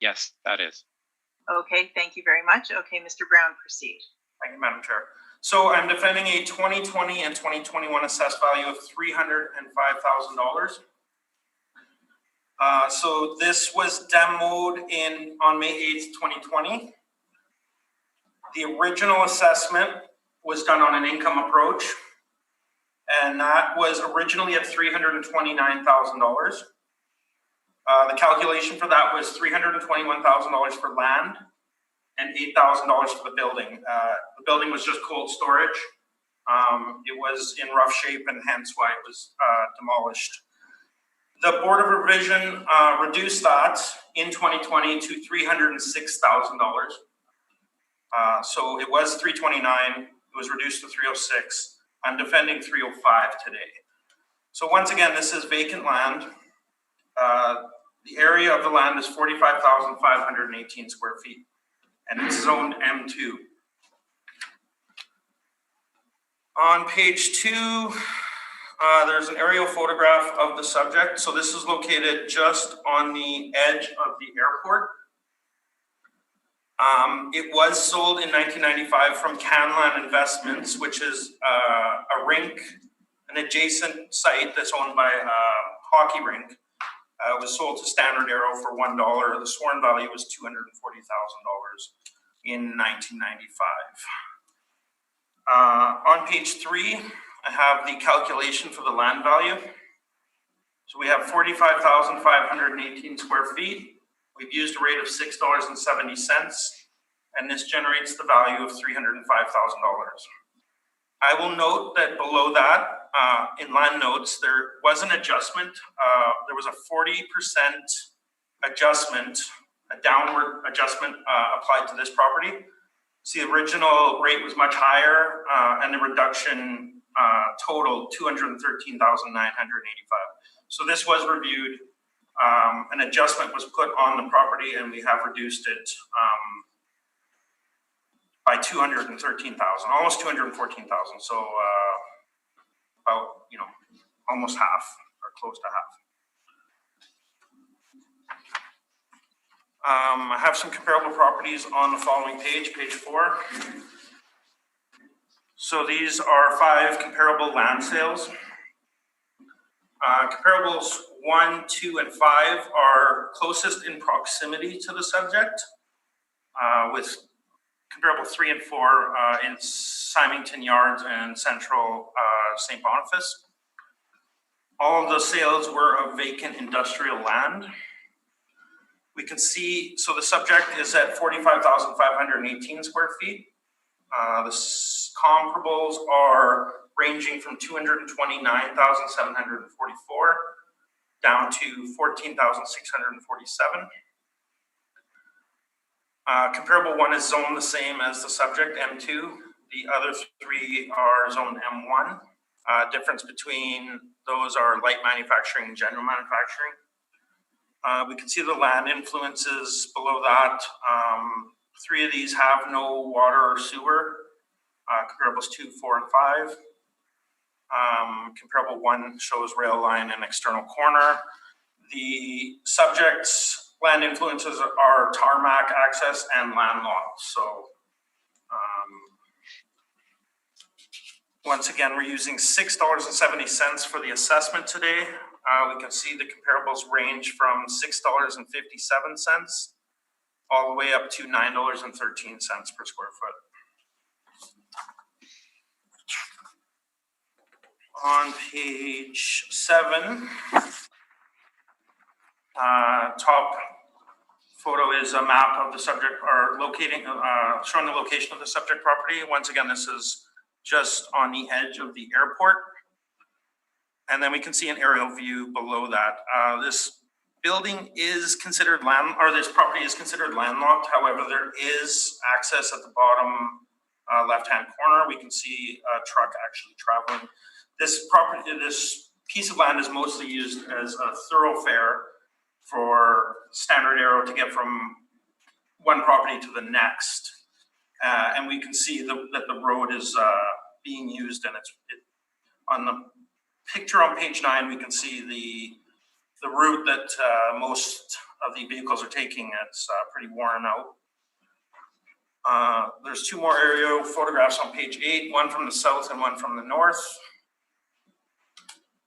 Yes, that is. Okay, thank you very much. Okay, Mr. Brown, proceed. Thank you, Madam Chair. So I'm defending a 2020 and 2021 assessed value of $305,000. So this was demoed on May 8th, 2020. The original assessment was done on an income approach, and that was originally at $329,000. The calculation for that was $321,000 for land and $8,000 for the building. The building was just cold storage. It was in rough shape, and hence why it was demolished. The Board of Revision reduced that in 2020 to $306,000. So it was $329,000. It was reduced to $306,000. I'm defending $305,000 today. So once again, this is vacant land. The area of the land is 45,518 square feet, and it's zoned M2. On page 2, there's an aerial photograph of the subject. So this is located just on the edge of the airport. It was sold in 1995 from Canland Investments, which is a rink, an adjacent site that's owned by a hockey rink. It was sold to Standard Aero for $1. The sworn value was $240,000 in 1995. On page 3, I have the calculation for the land value. So we have 45,518 square feet. We've used a rate of $6.70, and this generates the value of $305,000. I will note that below that, in land notes, there was an adjustment. There was a 40% adjustment, a downward adjustment applied to this property. See, the original rate was much higher, and the reduction totaled $213,985. So this was reviewed. An adjustment was put on the property, and we have reduced it by $213,000, almost $214,000. So about, almost half, or close to half. I have some comparable properties on the following page, page 4. So these are 5 comparable land sales. Comparables 1, 2, and 5 are closest in proximity to the subject, with comparable 3 and 4 in Symington Yards and Central St. Boniface. All of the sales were of vacant industrial land. We can see, so the subject is at 45,518 square feet. The comparables are ranging from 229,744 down to 14,647. Comparable 1 is zoned the same as the subject, M2. The other 3 are zoned M1. Difference between those are light manufacturing and general manufacturing. We can see the land influences below that. 3 of these have no water or sewer. Comparables 2, 4, and 5. Comparable 1 shows rail line and external corner. The subject's land influences are tarmac access and landlocked. So Once again, we're using $6.70 for the assessment today. We can see the comparables range from $6.57 all the way up to $9.13 per square foot. On page 7, top photo is a map of the subject, or showing the location of the subject property. Once again, this is just on the edge of the airport. And then we can see an aerial view below that. This building is considered this property is considered landlocked. However, there is access at the bottom left-hand corner. We can see a truck actually traveling. This piece of land is mostly used as a thoroughfare for Standard Arrow to get from one property to the next. And we can see that the road is being used, and on the picture on page 9, we can see the route that most of the vehicles are taking. It's pretty worn out. There's 2 more aerial photographs on page 8, one from the south and one from the north.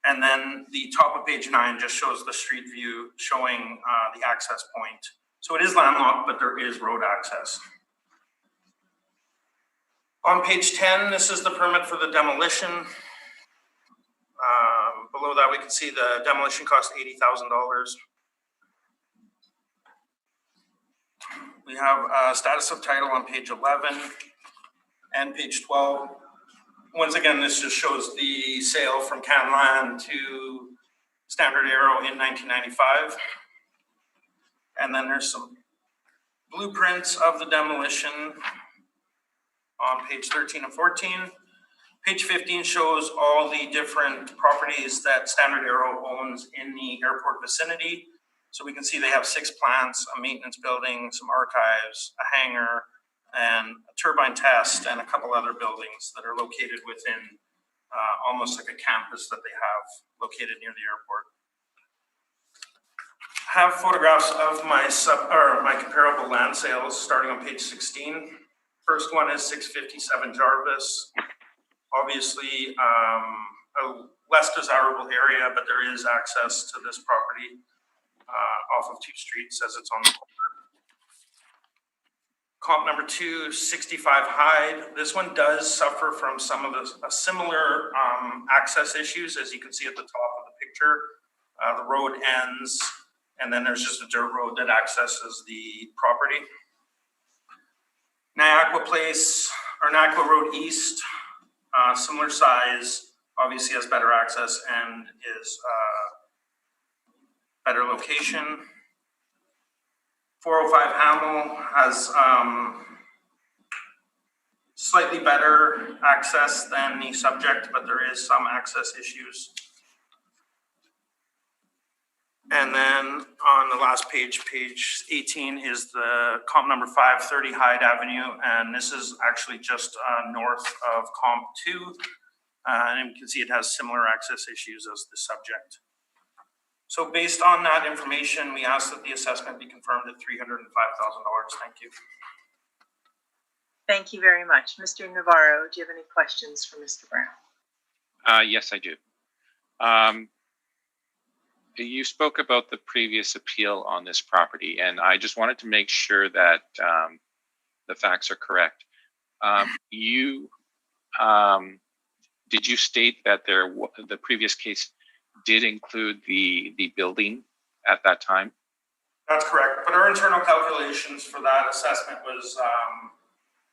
And then the top of page 9 just shows the street view showing the access point. So it is landlocked, but there is road access. On page 10, this is the permit for the demolition. Below that, we can see the demolition cost $80,000. We have status of title on page 11 and page 12. Once again, this just shows the sale from Canland to Standard Arrow in 1995. And then there's some blueprints of the demolition on page 13 and 14. Page 15 shows all the different properties that Standard Arrow owns in the airport vicinity. So we can see they have 6 plants, a maintenance building, some archives, a hangar, and a turbine test, and a couple other buildings that are located within almost like a campus that they have located near the airport. I have photographs of my comparable land sales starting on page 16. First one is 657 Jarvis. Obviously, a less desirable area, but there is access to this property off of 2 streets as it's on the corner. Comp number 2, 65 Hyde. This one does suffer from some of the similar access issues, as you can see at the top of the picture. The road ends, and then there's just a dirt road that accesses the property. Niagara Road East, similar size, obviously has better access and is better location. 405 Hamel has slightly better access than the subject, but there is some access issues. And then on the last page, page 18, is the comp number 530 Hyde Avenue, and this is actually just north of comp 2. And you can see it has similar access issues as the subject. So based on that information, we ask that the assessment be confirmed at $305,000. Thank you. Thank you very much. Mr. Navarro, do you have any questions for Mr. Brown? Yes, I do. You spoke about the previous appeal on this property, and I just wanted to make sure that the facts are correct. Did you state that the previous case did include the building at that time? That's correct, but our internal calculations for that assessment was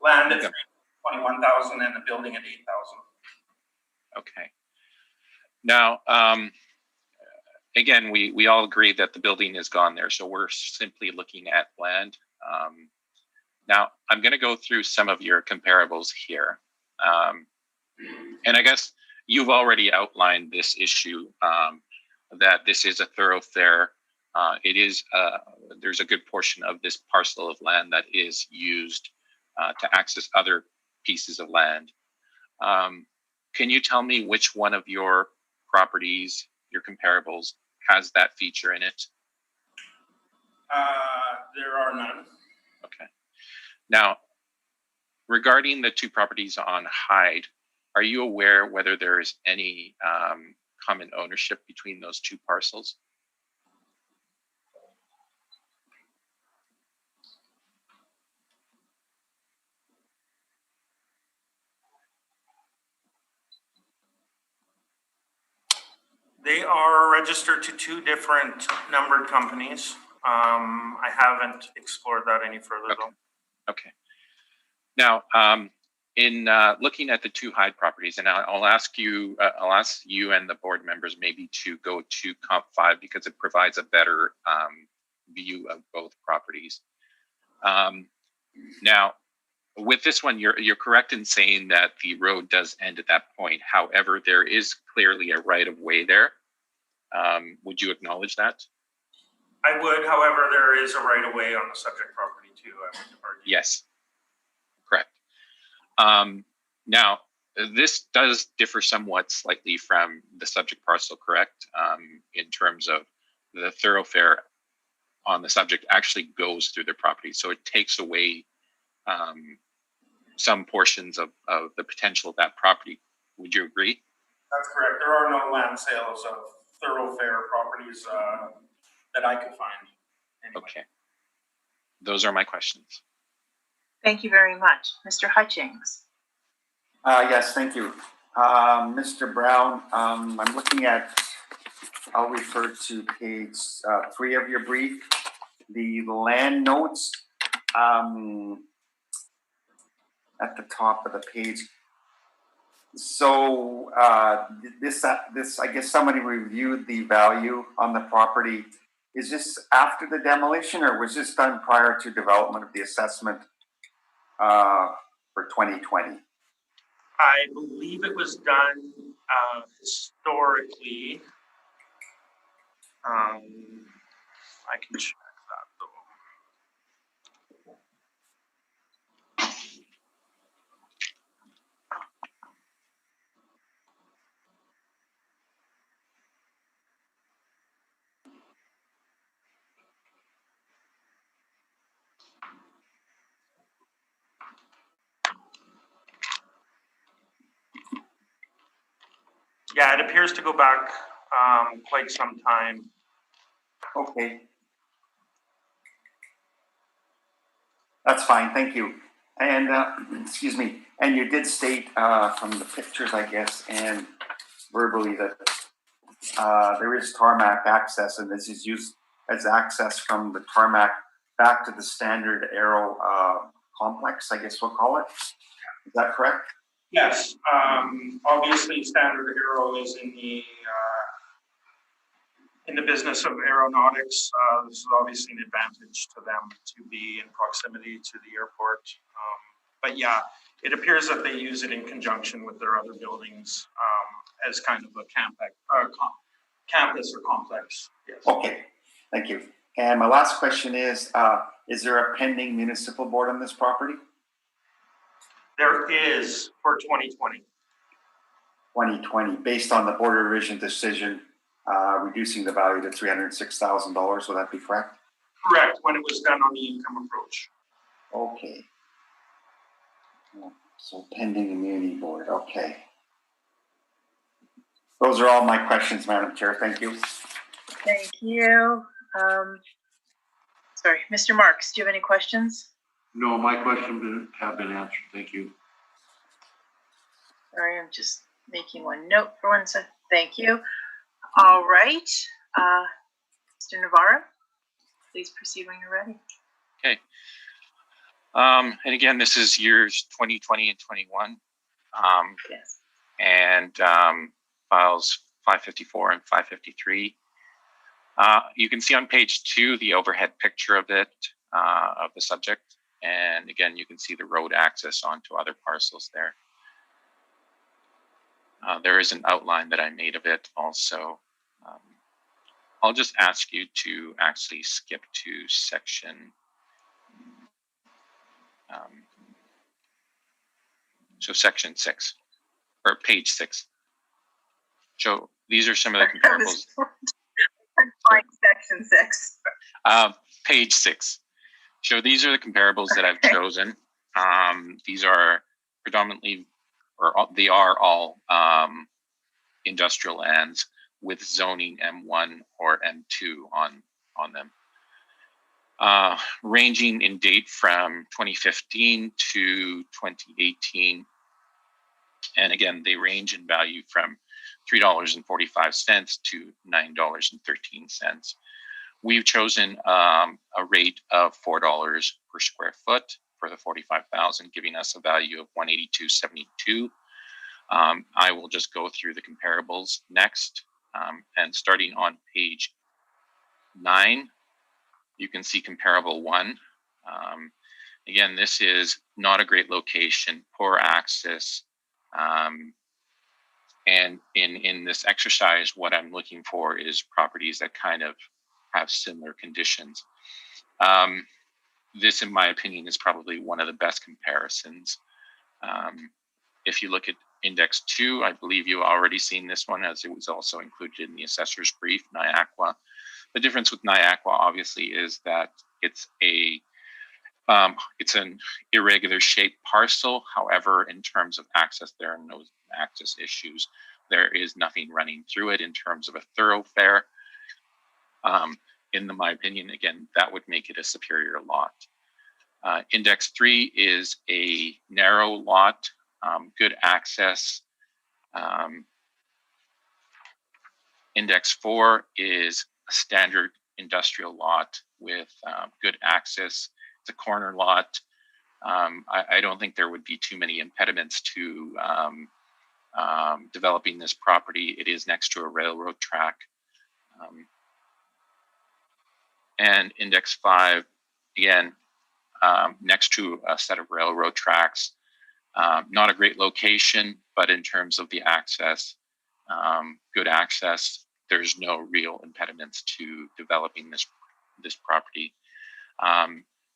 land at $21,000 and the building at $8,000. Okay. Now, again, we all agree that the building is gone there, so we're simply looking at land. Now, I'm going to go through some of your comparables here. And I guess you've already outlined this issue, that this is a thoroughfare. There's a good portion of this parcel of land that is used to access other pieces of land. Can you tell me which one of your properties, your comparables, has that feature in it? There are none. Okay. Now, regarding the 2 properties on Hyde, Are you aware whether there is any common ownership between those two parcels? They are registered to two different numbered companies. I haven't explored that any further though. Okay. Now, in looking at the two Hyde properties, and I'll ask you and the board members maybe to go to Comp 5 because it provides a better view of both properties. Now, with this one, you're correct in saying that the road does end at that point. However, there is clearly a right of way there. Would you acknowledge that? I would, however, there is a right of way on the subject property too. I would argue. Yes, correct. Now, this does differ somewhat slightly from the subject parcel, correct? In terms of the thoroughfare on the subject actually goes through the property. So it takes away some portions of the potential of that property. Would you agree? That's correct. There are no land sales of thoroughfare properties that I could find. Anyway. Okay. Those are my questions. Thank you very much. Mr. Hutchings. Yes, thank you. Mr. Brown, I'm looking at, I'll refer to page 3 of your brief, the land notes at the top of the page. So this, I guess somebody reviewed the value on the property. Is this after the demolition or was this done prior to development of the assessment for 2020? I believe it was done historically. I can check that though. Yeah, it appears to go back quite some time. Okay. That's fine, thank you. And, excuse me, and you did state from the pictures, I guess, and verbally that there is tarmac access, and this is used as access from the tarmac back to the standard aero complex, I guess we'll call it. Is that correct? Yes, obviously Standard Aero is in the business of aeronautics. This is obviously an advantage to them to be in proximity to the airport. But yeah, it appears that they use it in conjunction with their other buildings as kind of a campus or complex. Yes. Okay, thank you. And my last question is there a pending municipal board on this property? There is for 2020. 2020, based on the Board of Revision decision, reducing the value to $306,000, would that be correct? Correct, when it was done on the income approach. Okay. So pending immunity board, okay. Those are all my questions, Madam Chair. Thank you. Thank you. Sorry, Mr. Marks, do you have any questions? No, my questions have been answered. Thank you. Sorry, I'm just making one note for 1 second. Thank you. All right. Mr. Navarro, please proceed when you're ready. Okay. And again, this is years 2020 and 21. Yes. And files 554 and 553. You can see on page 2 the overhead picture of it, of the subject. And again, you can see the road access onto other parcels there. There is an outline that I made of it also. I'll just ask you to actually skip to section. So section 6 or page 6. So these are some of the comparables. Like section 6. Page 6. So these are the comparables that I've chosen. These are predominantly they are all industrial lands with zoning M1 or M2 on them. Ranging in date from 2015 to 2018. And again, they range in value from $3.45 to $9.13. We've chosen a rate of $4 per square foot for the 45,000, giving us a value of 182.72. I will just go through the comparables next. And starting on page 9, you can see comparable 1. Again, this is not a great location, poor access. And in this exercise, what I'm looking for is properties that kind of have similar conditions. This, in my opinion, is probably one of the best comparisons. If you look at Index 2, I believe you've already seen this one, as it was also included in the assessor's brief, Niagara. The difference with Niagara, obviously, is that it's an irregular shaped parcel. However, in terms of access, there are no access issues. There is nothing running through it in terms of a thoroughfare. In my opinion, again, that would make it a superior lot. Index 3 is a narrow lot, good access. Index 4 is a standard industrial lot with good access. It's a corner lot. I don't think there would be too many impediments to developing this property. It is next to a railroad track. And Index 5, again, next to a set of railroad tracks. Not a great location, but in terms of the access, good access. There's no real impediments to developing this property.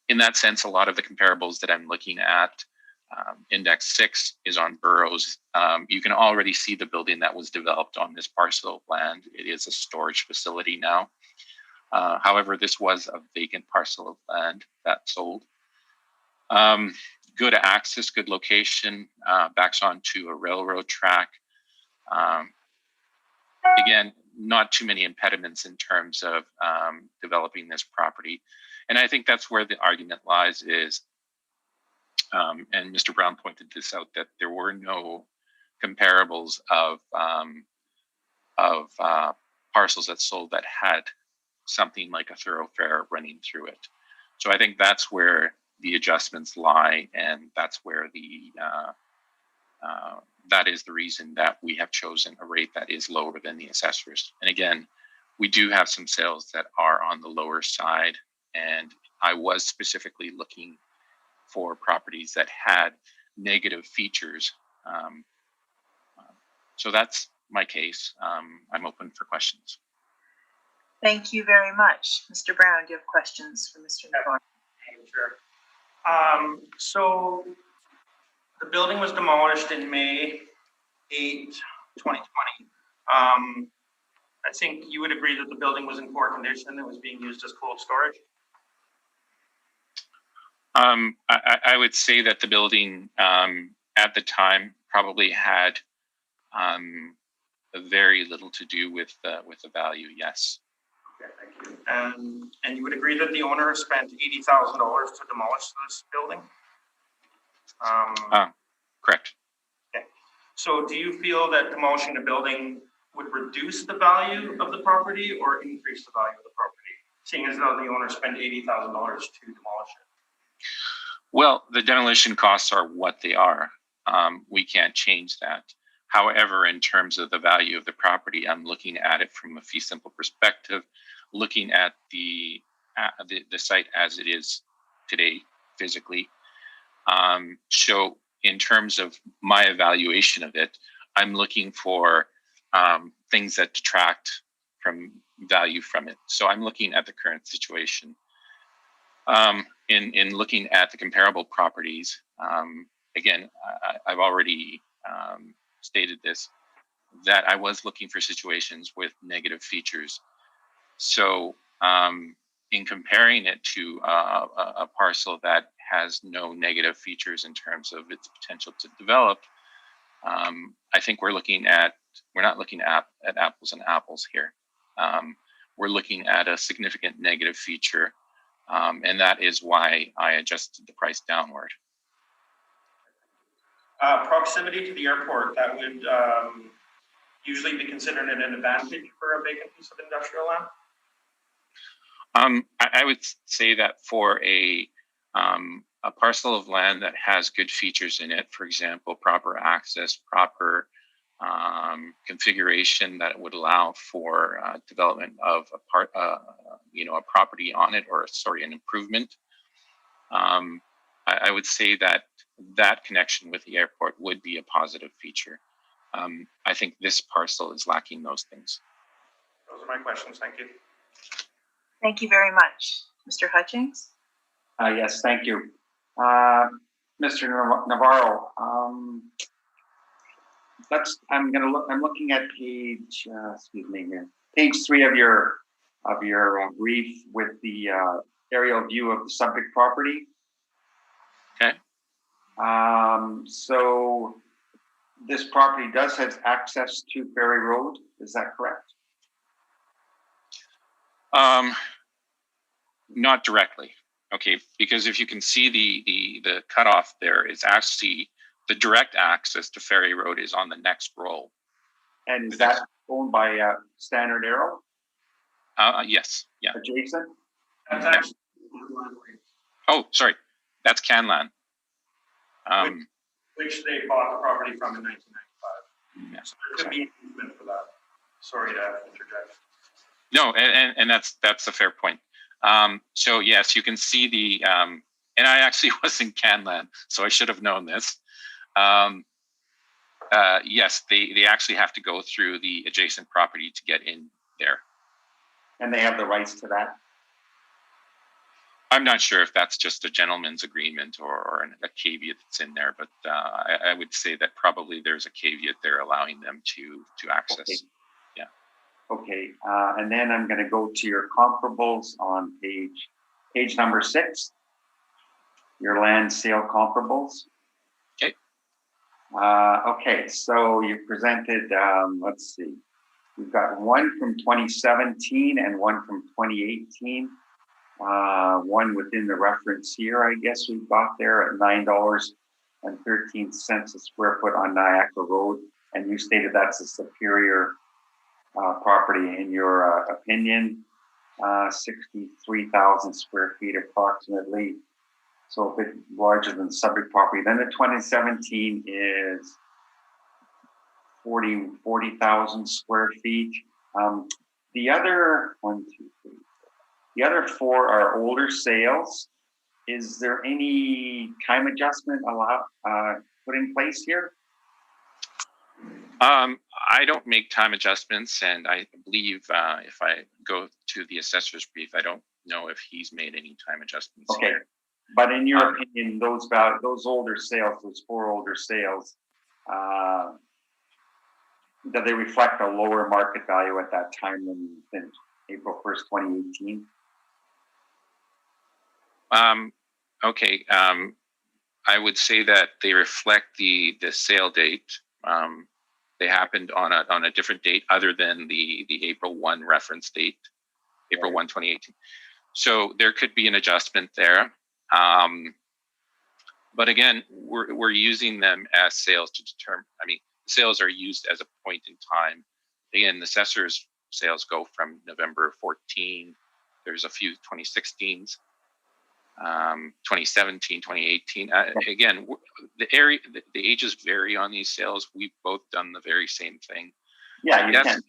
In that sense, a lot of the comparables that I'm looking at, Index 6 is on Burroughs. You can already see the building that was developed on this parcel of land. It is a storage facility now. However, this was a vacant parcel of land that sold. Good access, good location, backs onto a railroad track. Again, not too many impediments in terms of developing this property. And I think that's where the argument lies is, and Mr. Brown pointed this out, that there were no comparables of parcels that sold that had something like a thoroughfare running through it. So I think that's where the adjustments lie, and that's where that is the reason that we have chosen a rate that is lower than the assessors. And again, we do have some sales that are on the lower side, and I was specifically looking for properties that had negative features. So that's my case. I'm open for questions. Thank you very much. Mr. Brown, do you have questions for Mr. Navarro? Sure. So the building was demolished in May 8, 2020. I think you would agree that the building was in poor condition. It was being used as cold storage. I would say that the building at the time probably had very little to do with the value. Yes. Okay, thank you. And you would agree that the owner spent $80,000 to demolish this building? Correct. Okay. So do you feel that demolishing the building would reduce the value of the property or increase the value of the property, seeing as though the owner spent $80,000 to demolish it? Well, the demolition costs are what they are. We can't change that. However, in terms of the value of the property, I'm looking at it from a fee simple perspective, looking at the site as it is today physically. So in terms of my evaluation of it, I'm looking for things that detract from value from it. So I'm looking at the current situation. In looking at the comparable properties, again, I've already stated this, that I was looking for situations with negative features. So in comparing it to a parcel that has no negative features in terms of its potential to develop, I think we're not looking at apples and apples here. We're looking at a significant negative feature, and that is why I adjusted the price downward. Proximity to the airport, that would usually be considered an advantage for a vacant piece of industrial land? I would say that for a parcel of land that has good features in it, for example, proper access, proper configuration that would allow for development of a property on it, or an improvement. I would say that connection with the airport would be a positive feature. I think this parcel is lacking those things. Those are my questions. Thank you. Thank you very much. Mr. Hutchings? Yes, thank you. Mr. Navarro, I'm looking at page, page 3 of your brief with the aerial view of the subject property. Okay. So this property does have access to Ferry Road, is that correct? Not directly, okay, because if you can see the cutoff there, is actually the direct access to Ferry Road is on the next roll. And is that owned by Standard Arrow? Yes, yeah. Adjacent? That's actually. Oh, sorry, that's Canlan. Which they bought the property from in 1995. Yes. So there could be an easement for that. Sorry to interject. No, and that's a fair point. So yes, you can see the, and I actually was in Canlan, so I should have known this. Yes, they actually have to go through the adjacent property to get in there. And they have the rights to that? I'm not sure if that's just a gentleman's agreement or a caveat that's in there, but I would say that probably there's a caveat there allowing them to access. Okay. Yeah. Okay, and then I'm going to go to your comparables on page number 6, your land sale comparables. Okay. Okay, so you presented, let's see, we've got one from 2017 and one from 2018. One within the reference here, I guess we've got there at $9.13 a square foot on Niagara Road, and you stated that's a superior property in your opinion, 63,000 square feet approximately, so a bit larger than the subject property. Then the 2017 is 40,000 square feet. The other 1, 2, 3, the other 4 are older sales. Is there any time adjustment put in place here? I don't make time adjustments, and I believe if I go to the assessor's brief, I don't know if he's made any time adjustments. Okay, here. But in your opinion, those older sales, those 4 older sales, do they reflect a lower market value at that time than April 1st, 2018? Okay, I would say that they reflect the sale date. They happened on a different date other than the April 1 reference date, April 1, 2018. So there could be an adjustment there. But again, we're using them as sales to determine, sales are used as a point in time. Again, the assessor's sales go from November 14. There's a few 2016s. 2017, 2018. Again, the ages vary on these sales. We've both done the very same thing. Yeah, you yes, can.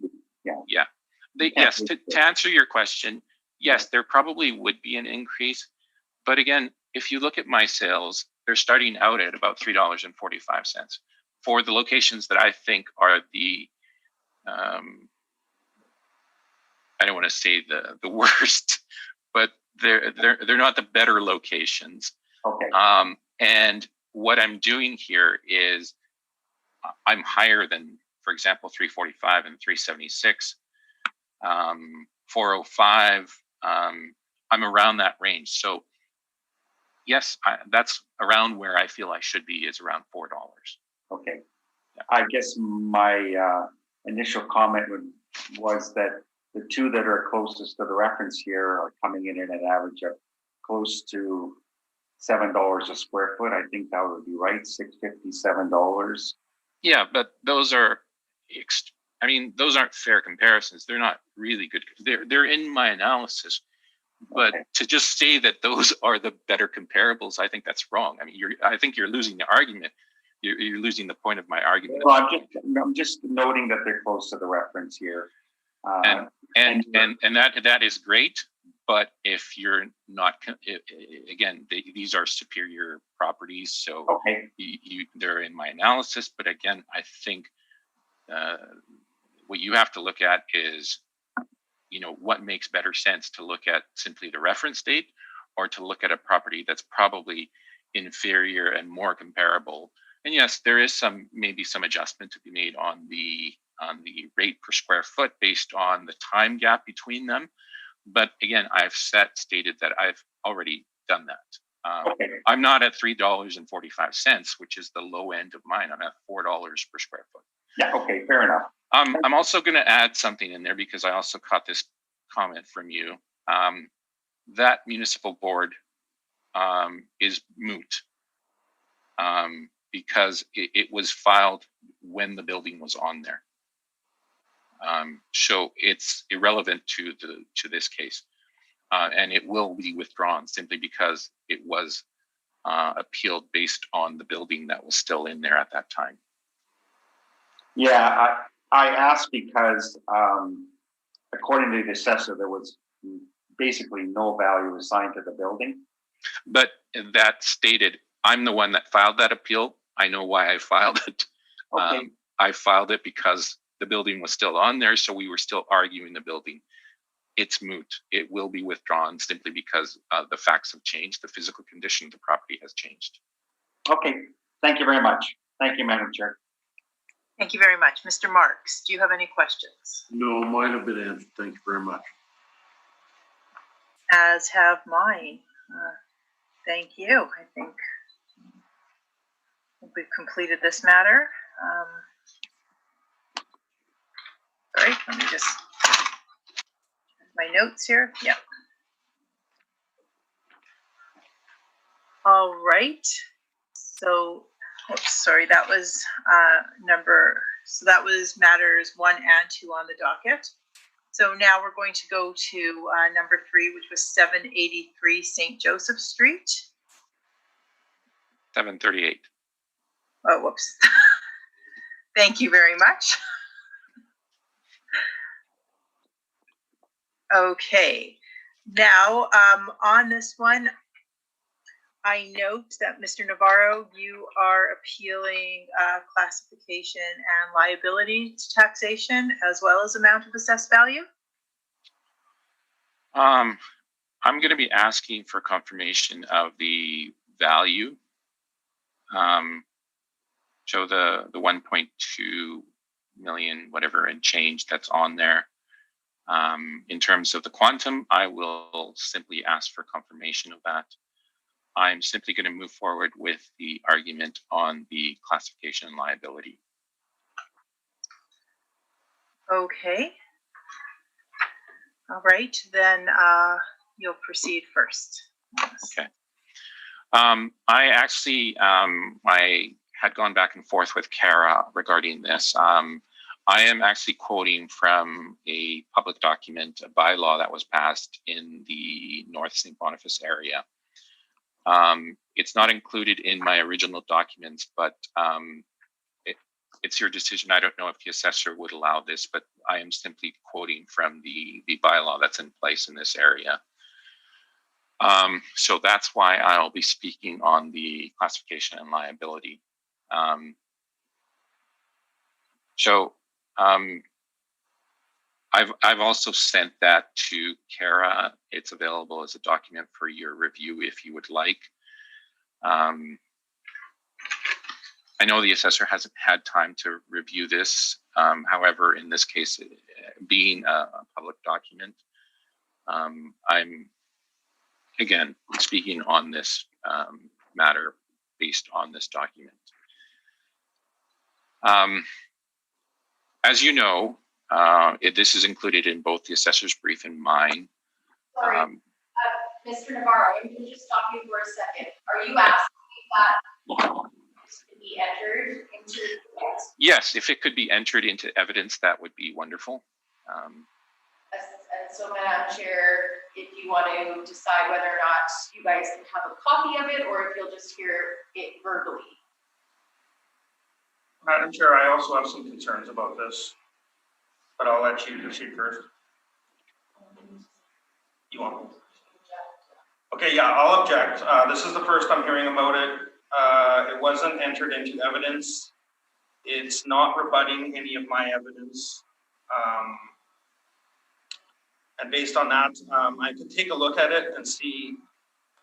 Yeah. Yes. To answer your question, yes, there probably would be an increase. But again, if you look at my sales, they're starting out at about $3.45 for the locations that I think are the. I don't want to say the worst, but they're not the better locations. Okay. And what I'm doing here is I'm higher than, for example, 345 and 376, 405. I'm around that range. So yes, that's around where I feel I should be, is around $4. Okay. I guess my initial comment was that the two that are closest to the reference here are coming in at an average of close to $7 a square foot. I think that would be right, $6.57. Yeah, but those are, I mean, those aren't fair comparisons. They're not really good. They're in my analysis, but Okay. to just say that those are the better comparables, I think that's wrong. I mean, I think you're losing the argument. You're losing the point of my argument. Well, I'm just noting that they're close to the reference here. And that is great. But if you're not, again, these are superior properties, so Okay. they're in my analysis. But again, I think what you have to look at is, what makes better sense, to look at simply the reference date, or to look at a property that's probably inferior and more comparable. And yes, there is maybe some adjustment to be made on the rate per square foot based on the time gap between them. But again, I've stated that I've already done that. Okay. I'm not at $3.45, which is the low end of mine. I'm at $4 per square foot. Yeah. Okay. Fair enough. I'm also going to add something in there because I also caught this comment from you. That municipal board is moot because it was filed when the building was on there. So it's irrelevant to this case, and it will be withdrawn simply because it was appealed based on the building that was still in there at that time. Yeah, I asked because according to the assessor, there was basically no value assigned to the building. But that stated, I'm the one that filed that appeal. I know why I filed it. Okay. I filed it because the building was still on there, so we were still arguing the building. It's moot. It will be withdrawn simply because the facts have changed. The physical condition of the property has changed. Okay. Thank you very much. Thank you, Madam Chair. Thank you very much. Mr. Marks, do you have any questions? No, mine have been answered. Thank you very much. As have mine. Thank you. I think we've completed this matter. Sorry, let me just my notes here. Yeah. All right. So, oops, sorry, that was that was matters 1 and 2 on the docket. So now we're going to go to number 3, which was 783 St. Joseph Street. 738. Oh, whoops. Thank you very much. Okay. Now, on this one, I note that Mr. Navarro, you are appealing classification and liability to taxation as well as amount of assessed value. I'm going to be asking for confirmation of the value. So the 1.2 million, whatever, and change that's on there. In terms of the quantum, I will simply ask for confirmation of that. I'm simply going to move forward with the argument on the classification and liability. Okay. All right, then you'll proceed first. Okay. I actually, I had gone back and forth with Kara regarding this. I am actually quoting from a public document, a bylaw that was passed in the North St. Boniface area. It's not included in my original documents, but it's your decision. I don't know if the assessor would allow this, but I am simply quoting from the bylaw that's in place in this area. So that's why I'll be speaking on the classification and liability. I've also sent that to Kara. It's available as a document for your review if you would like. I know the assessor hasn't had time to review this. However, in this case, being a public document, I'm, again, speaking on this matter based on this document. As you know, this is included in both the assessor's brief and mine. Sorry, Mr. Navarro, I'm gonna just stop you for a second. Are you asking if that to be entered into the text? Yes, if it could be entered into evidence, that would be wonderful. And so, Madam Chair, if you want to decide whether or not you guys can have a copy of it, or if you'll just hear it verbally. Madam Chair, I also have some concerns about this, but I'll let you proceed first. You want me? Okay, yeah, I'll object. This is the first I'm hearing about it. It wasn't entered into evidence. It's not rebutting any of my evidence. And based on that, I could take a look at it and see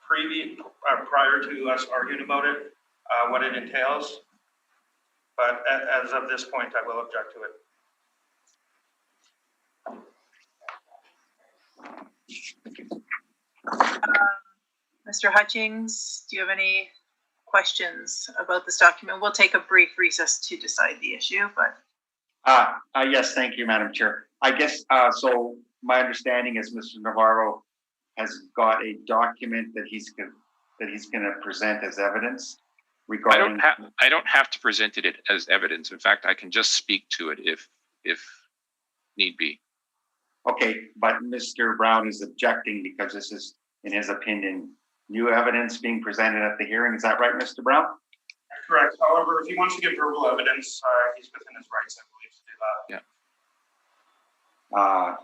prior to us arguing about it, what it entails. But as of this point, I will object to it. Mr. Hutchings, do you have any questions about this document? We'll take a brief recess to decide the issue, but. Yes, thank you, Madam Chair. I guess, so my understanding is Mr. Navarro has got a document that he's gonna present as evidence regarding. I don't have to present it as evidence. In fact, I can just speak to it if need be. Okay, but Mr. Brown is objecting because this is, in his opinion, new evidence being presented at the hearing. Is that right, Mr. Brown? Correct. However, if he wants to give verbal evidence, he's within his rights, I believe, to do that. Yeah.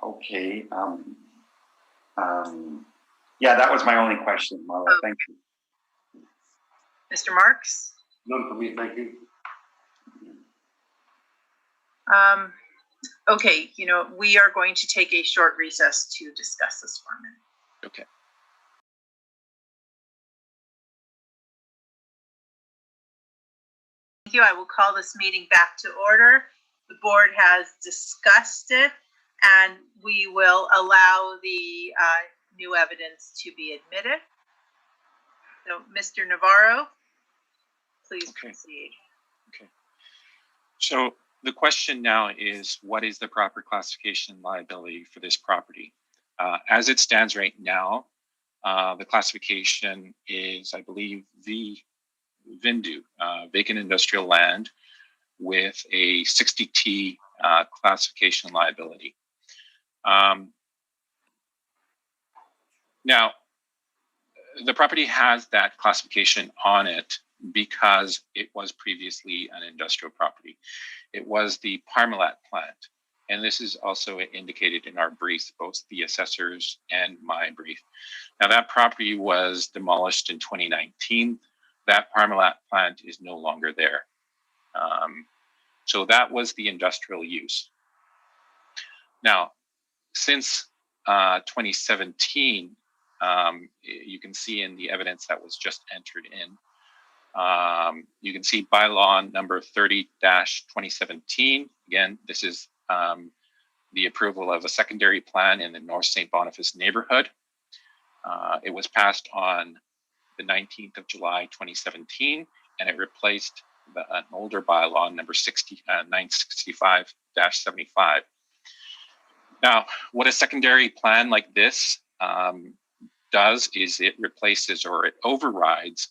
Okay. Yeah, that was my only question, Marla. Oh. Thank you. Mr. Marks? None for me, thank you. Okay, we are going to take a short recess to discuss this for a minute. Okay. Thank you. I will call this meeting back to order. The board has discussed it, and we will allow the new evidence to be admitted. So, Mr. Navarro, please proceed. Okay. So the question now is, what is the proper classification liability for this property? As it stands right now, the classification is, I believe, VINDU, vacant industrial land, with a 60T classification liability. Now, the property has that classification on it because it was previously an industrial property. It was the Parmalat plant. And this is also indicated in our briefs, both the assessors and my brief. Now, that property was demolished in 2019. That Parmalat plant is no longer there. So that was the industrial use. Now, since 2017, you can see in the evidence that was just entered in, you can see bylaw number 30-2017. Again, this is the approval of a secondary plan in the North St. Boniface neighborhood. It was passed on the 19th of July, 2017, and it replaced an older bylaw number 965-75. Now, what a secondary plan like this does is it replaces or it overrides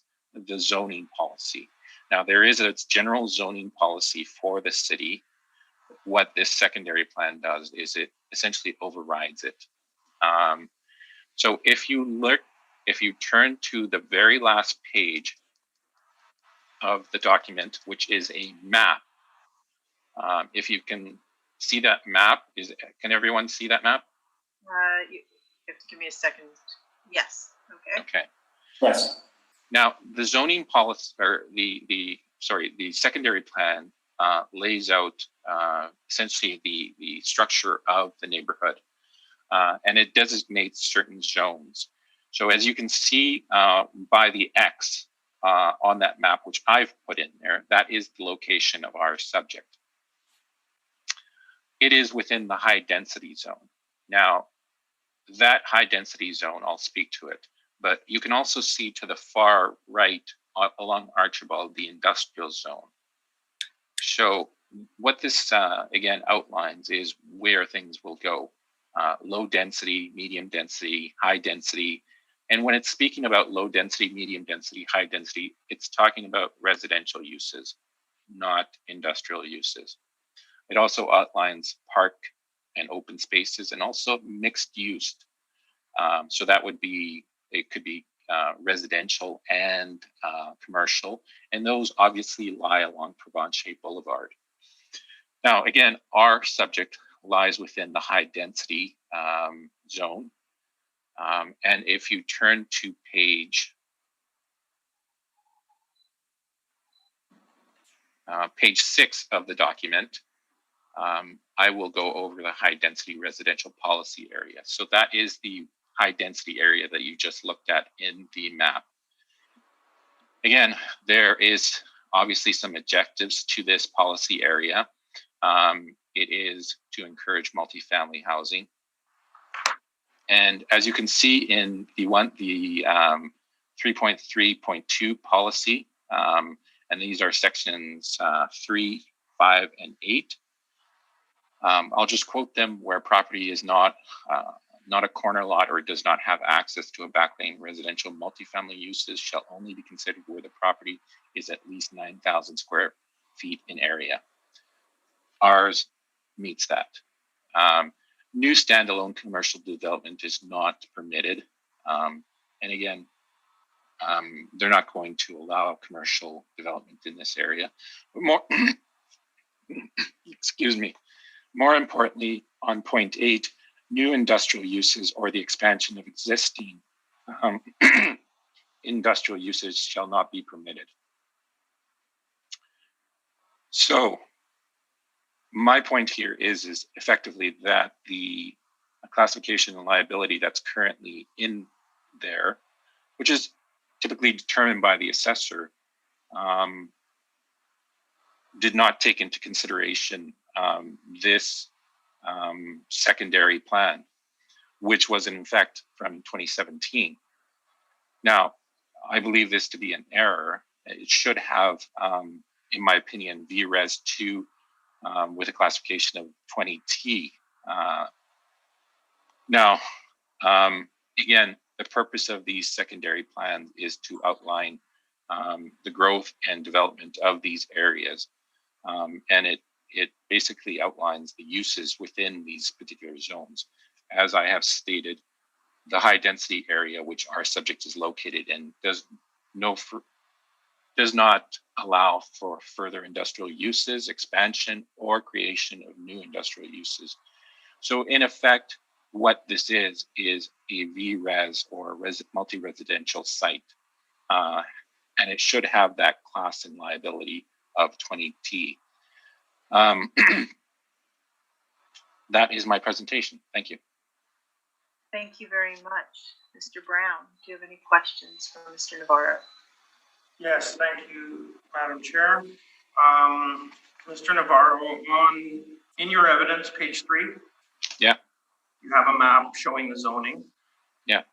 the zoning policy. Now, there is a general zoning policy for the city. What this secondary plan does is it essentially overrides it. So if you turn to the very last page of the document, which is a map, if you can see that map, can everyone see that map? You have to give me a second. Yes. Okay. Okay. Yes. Now, the zoning policy, or the secondary plan lays out essentially the structure of the neighborhood, and it designates certain zones. So as you can see by the X on that map, which I've put in there, that is the location of our subject. It is within the high density zone. Now, that high density zone, I'll speak to it, but you can also see to the far right along Archibald, the industrial zone. So what this again outlines is where things will go. Low density, medium density, high density. And when it's speaking about low density, medium density, high density, it's talking about residential uses, not industrial uses. It also outlines park and open spaces and also mixed use. So that would be, it could be residential and commercial, and those obviously lie along Provencher Boulevard. Now, again, our subject lies within the high density zone. And if you turn to page 6 of the document, I will go over the high density residential policy area. So that is the high density area that you just looked at in the map. Again, there is obviously some objectives to this policy area. It is to encourage multifamily housing. And as you can see in the 3.3.2 policy, and these are sections 3, 5, and 8. I'll just quote them. Where property is not a corner lot or does not have access to a backlane, residential multifamily uses shall only be considered where the property is at least 9,000 square feet in area. Ours meets that. New standalone commercial development is not permitted. And again, they're not going to allow commercial development in this area. But more, excuse me, more importantly, on point 8, new industrial uses or the expansion of existing industrial uses shall not be permitted. So my point here is effectively that the classification and liability that's currently in there, which is typically determined by the assessor, did not take into consideration this secondary plan, which was in effect from 2017. Now, I believe this to be an error. It should have, in my opinion, VRES 2 with a classification of 20T. Now, again, the purpose of these secondary plans is to outline the growth and development of these areas. And it basically outlines the uses within these particular zones. As I have stated, the high density area which our subject is located in does not allow for further industrial uses, expansion, or creation of new industrial uses. So in effect, what this is a VRES or multi-residential site. And it should have that class and liability of 20T. That is my presentation. Thank you. Thank you very much, Mr. Brown. Do you have any questions for Mr. Navarro? Yes, thank you, Madam Chair. Mr. Navarro, in your evidence, page 3. Yeah. You have a map showing the zoning. Yeah.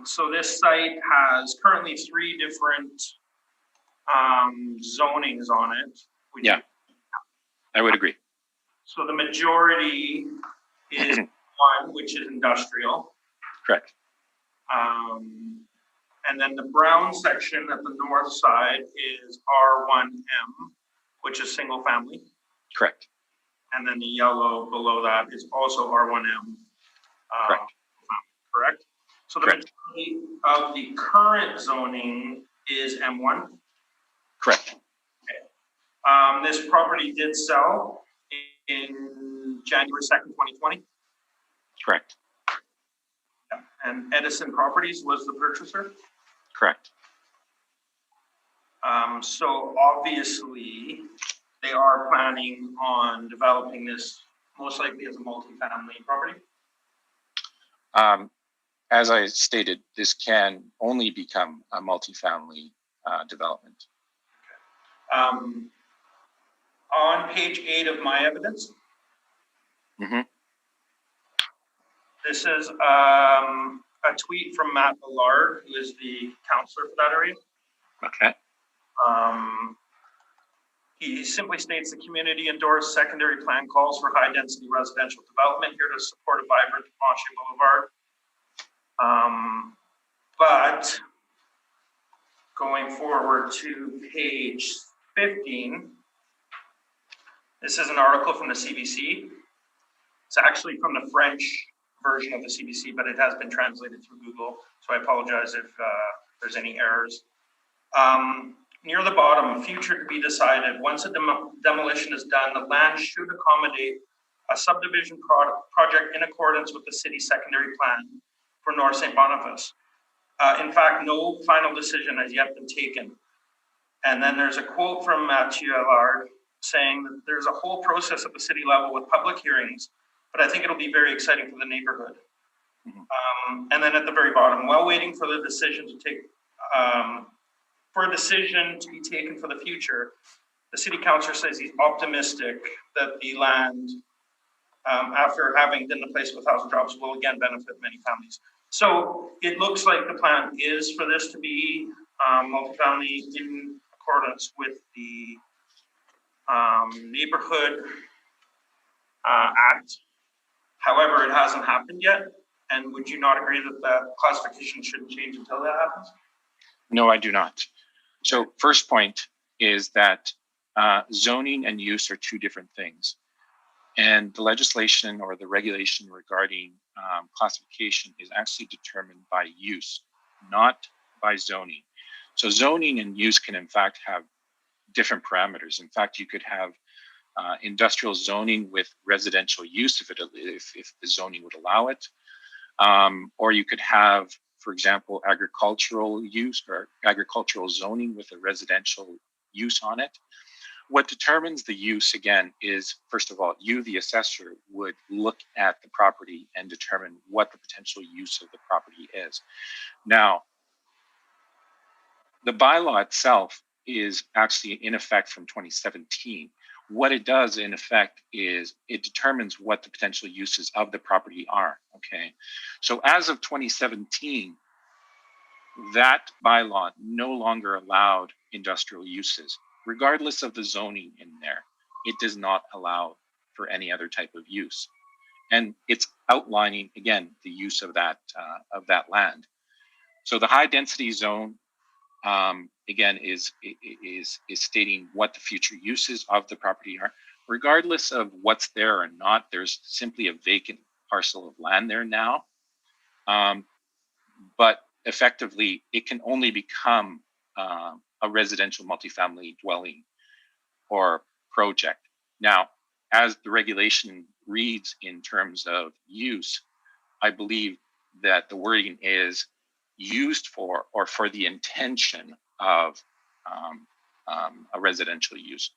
So this site has currently 3 different zonings on it. Yeah, I would agree. So the majority is one, which is industrial. Correct. And then the brown section at the north side is R1M, which is single family. Correct. And then the yellow below that is also R1M. Correct. Correct? So the majority of the current zoning is M1? Correct. Okay. This property did sell in January 2nd, 2020? Correct. Yeah. And Edison Properties was the purchaser? Correct. So obviously, they are planning on developing this most likely as a multifamily property? As I stated, this can only become a multifamily development. On page 8 of my evidence, this is a tweet from Matt Millard, who is the counselor for that area. Okay. He simply states the community endorsed secondary plan calls for high density residential development here to support a vibrant Montreal Boulevard. But going forward to page 15, this is an article from the CBC. It's actually from the French version of the CBC, but it has been translated through Google. So I apologize if there's any errors. Near the bottom, future to be decided. Once a demolition is done, the land should accommodate a subdivision project in accordance with the city's secondary plan for North St. Boniface. In fact, no final decision has yet been taken. And then there's a quote from Mathieu Allard saying that there's a whole process at the city level with public hearings, but I think it'll be very exciting for the neighborhood. And then at the very bottom, while waiting for the decision to take, for a decision to be taken for the future, the city councilor says he's optimistic that the land, after having been the place with 1,000 jobs, will again benefit many families. So it looks like the plan is for this to be multifamily in accordance with the neighborhood act. However, it hasn't happened yet. And would you not agree that that classification shouldn't change until that happens? No, I do not. So first point is that zoning and use are two different things. And the legislation or the regulation regarding classification is actually determined by use, not by zoning. So zoning and use can in fact have different parameters. In fact, you could have industrial zoning with residential use if the zoning would allow it. Or you could have, for example, agricultural use or agricultural zoning with a residential use on it. What determines the use, again, is, first of all, you, the assessor, would look at the property and determine what the potential use of the property is. Now, the bylaw itself is actually in effect from 2017. What it does in effect is it determines what the potential uses of the property are, okay? So as of 2017, that bylaw no longer allowed industrial uses, regardless of the zoning in there. It does not allow for any other type of use. And it's outlining, again, the use of that land. So the high density zone, again, is stating what the future uses of the property are. Regardless of what's there or not, there's simply a vacant parcel of land there now. But effectively, it can only become a residential multifamily dwelling or project. Now, as the regulation reads in terms of use, I believe that the wording is used for or for the intention of a residential use.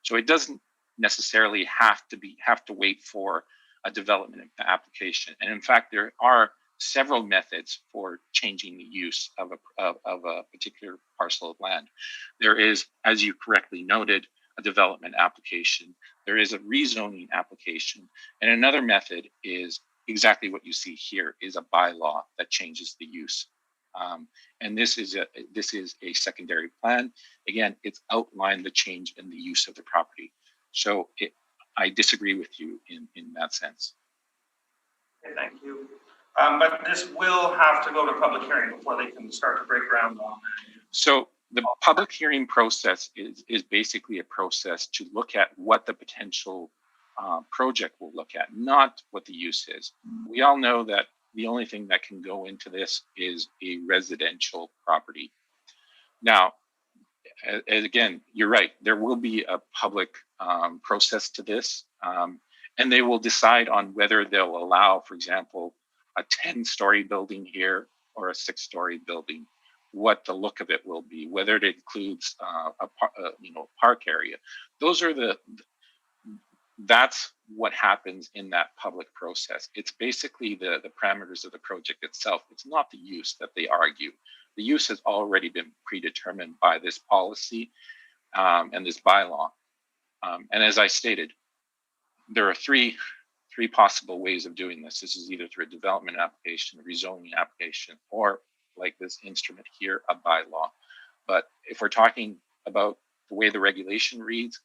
So it doesn't necessarily have to wait for a development application. And in fact, there are several methods for changing the use of a particular parcel of land. There is, as you correctly noted, a development application. There is a rezoning application. And another method is exactly what you see here, is a bylaw that changes the use. And this is a secondary plan. Again, it's outlined the change in the use of the property. So I disagree with you in that sense. Okay, thank you. But this will have to go to public hearing before they can start to break ground on that. So the public hearing process is basically a process to look at what the potential project will look at, not what the use is. We all know that the only thing that can go into this is a residential property. Now, again, you're right, there will be a public process to this, and they will decide on whether they'll allow, for example, a 10-story building here or a 6-story building, what the look of it will be, whether it includes a park area. That's what happens in that public process. It's basically the parameters of the project itself. It's not the use that they argue. The use has already been predetermined by this policy and this bylaw. And as I stated, there are three possible ways of doing this. This is either through a development application, a rezoning application, or like this instrument here, a bylaw. But if we're talking about the way the regulation reads,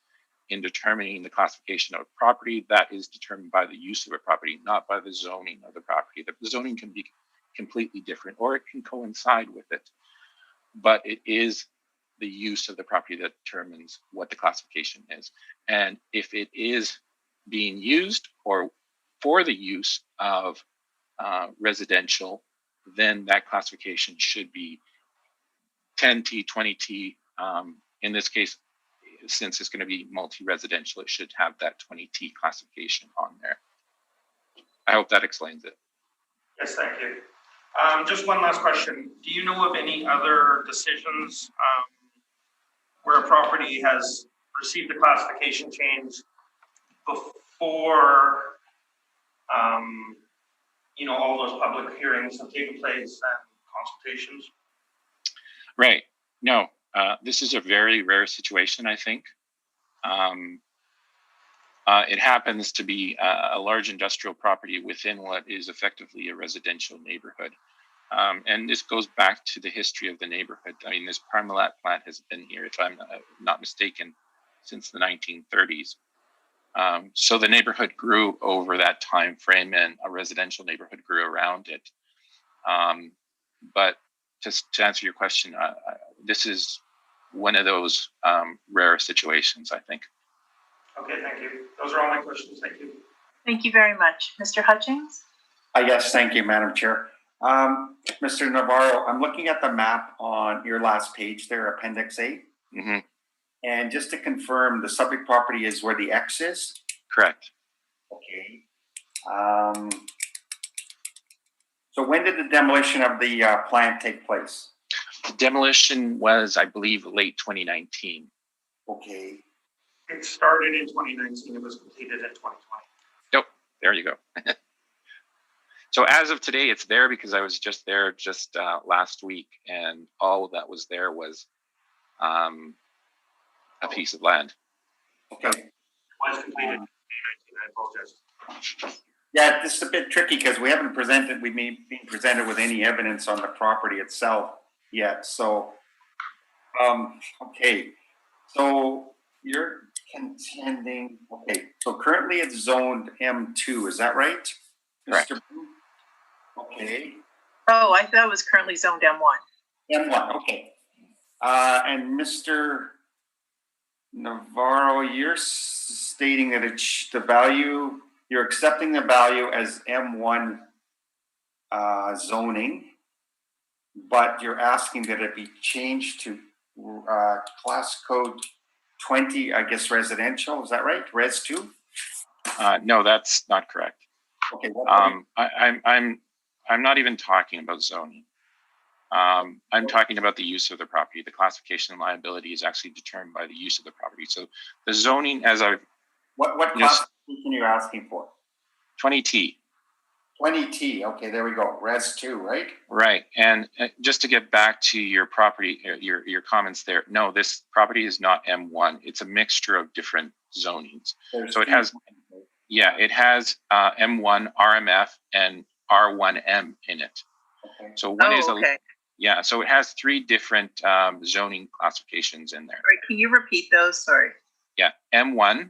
in determining the classification of a property, that is determined by the use of a property, not by the zoning of the property. The zoning can be completely different, or it can coincide with it, but it is the use of the property that determines what the classification is. And if it is being used or for the use of residential, then that classification should be 10T, 20T. In this case, since it's going to be multi-residential, it should have that 20T classification on there. I hope that explains it. Yes, thank you. Just one last question. Do you know of any other decisions where a property has received a classification change before, all those public hearings have taken place and consultations? Right. No, this is a very rare situation, I think. It happens to be a large industrial property within what is effectively a residential neighborhood. And this goes back to the history of the neighborhood. I mean, this Parmalat plant has been here, if I'm not mistaken, since the 1930s. So the neighborhood grew over that time frame, and a residential neighborhood grew around it. But just to answer your question, this is one of those rare situations, I think. Okay, thank you. Those are all my questions. Thank you. Thank you very much. Mr. Hutchings? Yes, thank you, Madam Chair. Mr. Navarro, I'm looking at the map on your last page there, Appendix A. Mm-hmm. And just to confirm, the subject property is where the X is? Correct. Okay. So when did the demolition of the plant take place? The demolition was, I believe, late 2019. Okay. It started in 2019. It was completed in 2020. Yep, there you go. So as of today, it's there because I was just there last week, and all that was there was a piece of land. Okay. It was completed in 2019. I apologize. Yeah, this is a bit tricky because we haven't presented, we've been presented with any evidence on the property itself yet. So, okay. So you're contending, okay. So currently it's zoned M2, is that right? Correct. Mr. Boone? Okay. Oh, I thought it was currently zoned M1. M1, okay. And Mr. Navarro, you're stating that it's the value, you're accepting the value as M1 zoning, but you're asking that it be changed to class code 20, I guess, residential. Is that right? Res 2? No, that's not correct. Okay. I'm not even talking about zoning. I'm talking about the use of the property. The classification and liability is actually determined by the use of the property. So the zoning, as I've What classification are you asking for? 20T. 20T. Okay, there we go. Res 2, right? Right. And just to get back to your property, your comments there. No, this property is not M1. It's a mixture of different zonings. So it has, it has M1, RMF, and R1M in it. Okay. So one is okay. so it has three different zoning classifications in there. Sorry, can you repeat those? Sorry. Yeah, M1,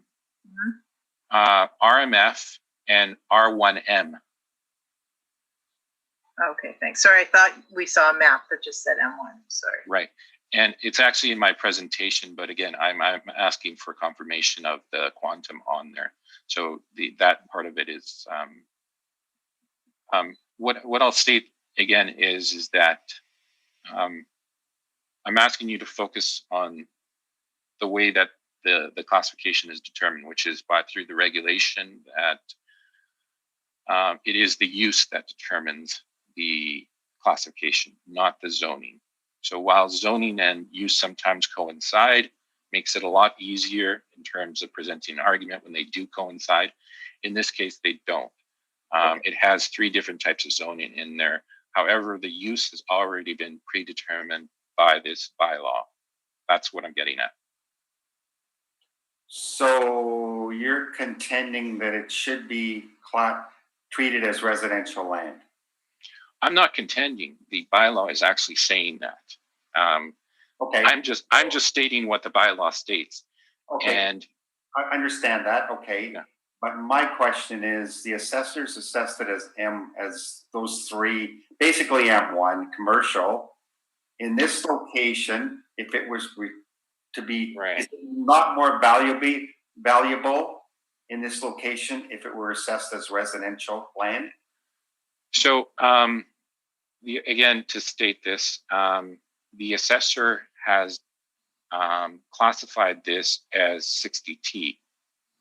RMF, and R1M. Okay, thanks. Sorry, I thought we saw a map that just said M1. Sorry. Right. And it's actually in my presentation, but again, I'm asking for confirmation of the quantum on there. So that part of it is what I'll state again is that I'm asking you to focus on the way that the classification is determined, which is through the regulation that it is the use that determines the classification, not the zoning. So while zoning and use sometimes coincide, makes it a lot easier in terms of presenting an argument when they do coincide. In this case, they don't. It has three different types of zoning in there. However, the use has already been predetermined by this bylaw. That's what I'm getting at. So you're contending that it should be treated as residential land? I'm not contending. The bylaw is actually saying that. Okay. I'm just stating what the bylaw states. Okay. And I understand that, okay. Yeah. But my question is, the assessors assessed it as those three, basically M1, commercial. In this location, if it was to be, Right. is it not more valuable in this location if it were assessed as residential land? So, again, to state this, the assessor has classified this as 60T.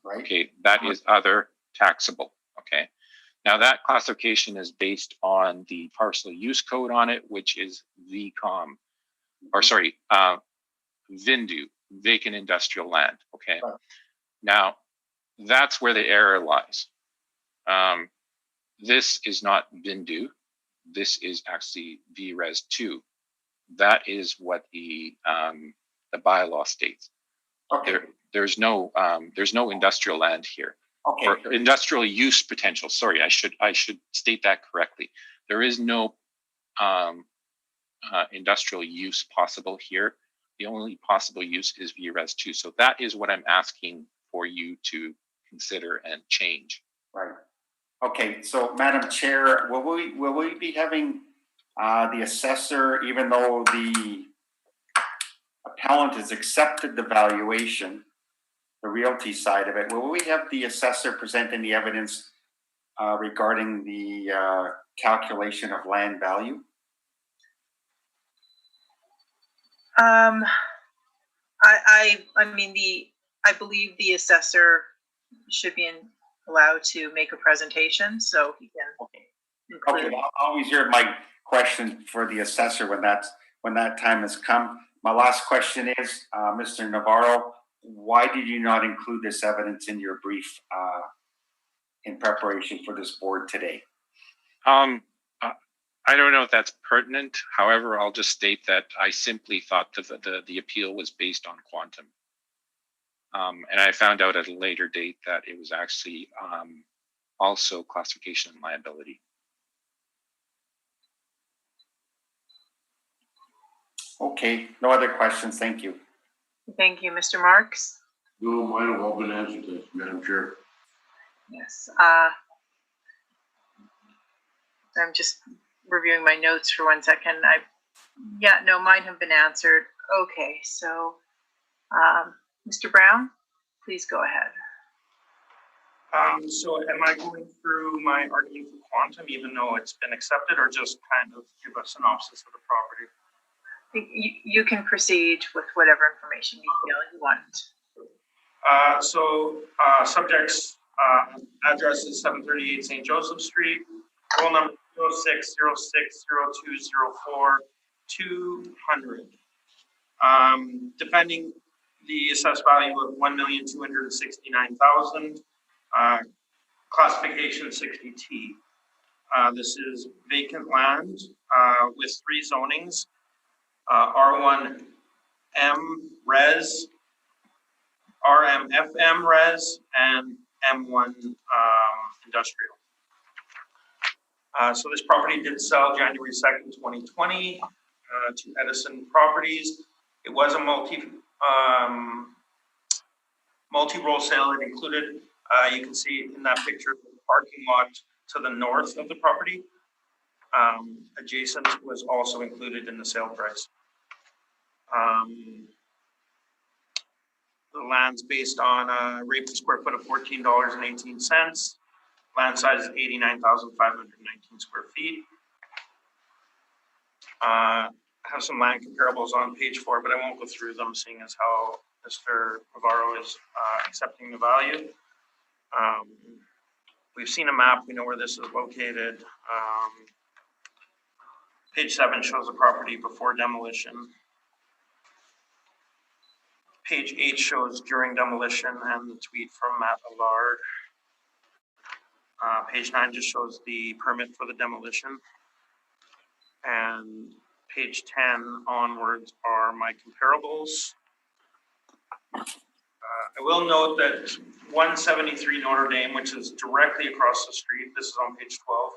Right? Okay, that is other taxable. Okay, now that classification is based on the parcel use code on it, which is VCOM, or sorry, VINDU, vacant industrial land. Okay, Right. now that's where the error lies. This is not VINDU. This is actually VRES 2. That is what the bylaw states. Okay, There's no industrial land here, okay, or industrial use potential. Sorry, I should state that correctly. There is no industrial use possible here. The only possible use is VRES 2. So that is what I'm asking for you to consider and change. right. Okay, so Madam Chair, will we be having the assessor, even though the appellant has accepted the valuation, the realty side of it, will we have the assessor present any evidence regarding the calculation of land value? I believe the assessor should be allowed to make a presentation, so he can include. Okay, I'll always hear my question for the assessor when that time has come. My last question is, Mr. Navarro, why did you not include this evidence in your brief in preparation for this board today? I don't know if that's pertinent. However, I'll just state that I simply thought the appeal was based on quantum. And I found out at a later date that it was actually also classification and liability. Okay, no other questions. Thank you. Thank you, Mr. Marks. No, mine have all been answered, thank you, Madam Chair. Yes. I'm just reviewing my notes for 1 second. No, mine have been answered. Okay, so Mr. Brown, please go ahead. So am I going through my argument for quantum, even though it's been accepted, or just kind of give a synopsis of the property? You can proceed with whatever information you feel you want. Subject's address is 738 St. Joseph Street, roll number 06060204-200. Defending the assessed value of $1,269,000, classification 60T. This is vacant land with three zonings. R1 M Res, RMFM Res, and M1 Industrial. So this property did sell January 2nd, 2020 to Edison Properties. It was a multi-role sale. It included, you can see in that picture, the parking lot to the north of the property. Adjacent was also included in the sale price. The land's based on a rate per square foot of $14.18. Land size is 89,519 square feet. I have some land comparables on page 4, but I won't go through them, seeing as how Mr. Navarro is accepting the value. We've seen a map, we know where this is located. Page 7 shows the property before demolition. Page 8 shows during demolition and the tweet from Matt Allard. Page 9 just shows the permit for the demolition. And page 10 onwards are my comparables. I will note that 173 Notre Dame, which is directly across the street, this is on page 12.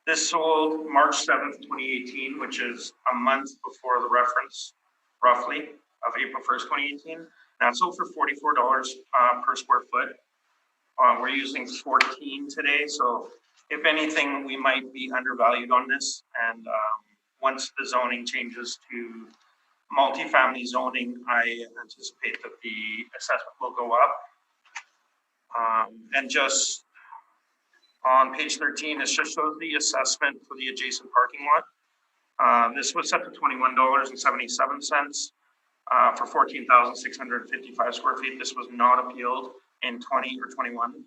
This sold March 7th, 2018, which is a month before the reference, roughly, of April 1st, 2018. Now, sold for $44 per square foot. We're using 14 today, so if anything, we might be undervalued on this. And once the zoning changes to multifamily zoning, I anticipate that the assessment will go up. And just on page 13, this just shows the assessment for the adjacent parking lot. This was set to $21.77 for 14,655 square feet. This was not appealed in 20 or 21.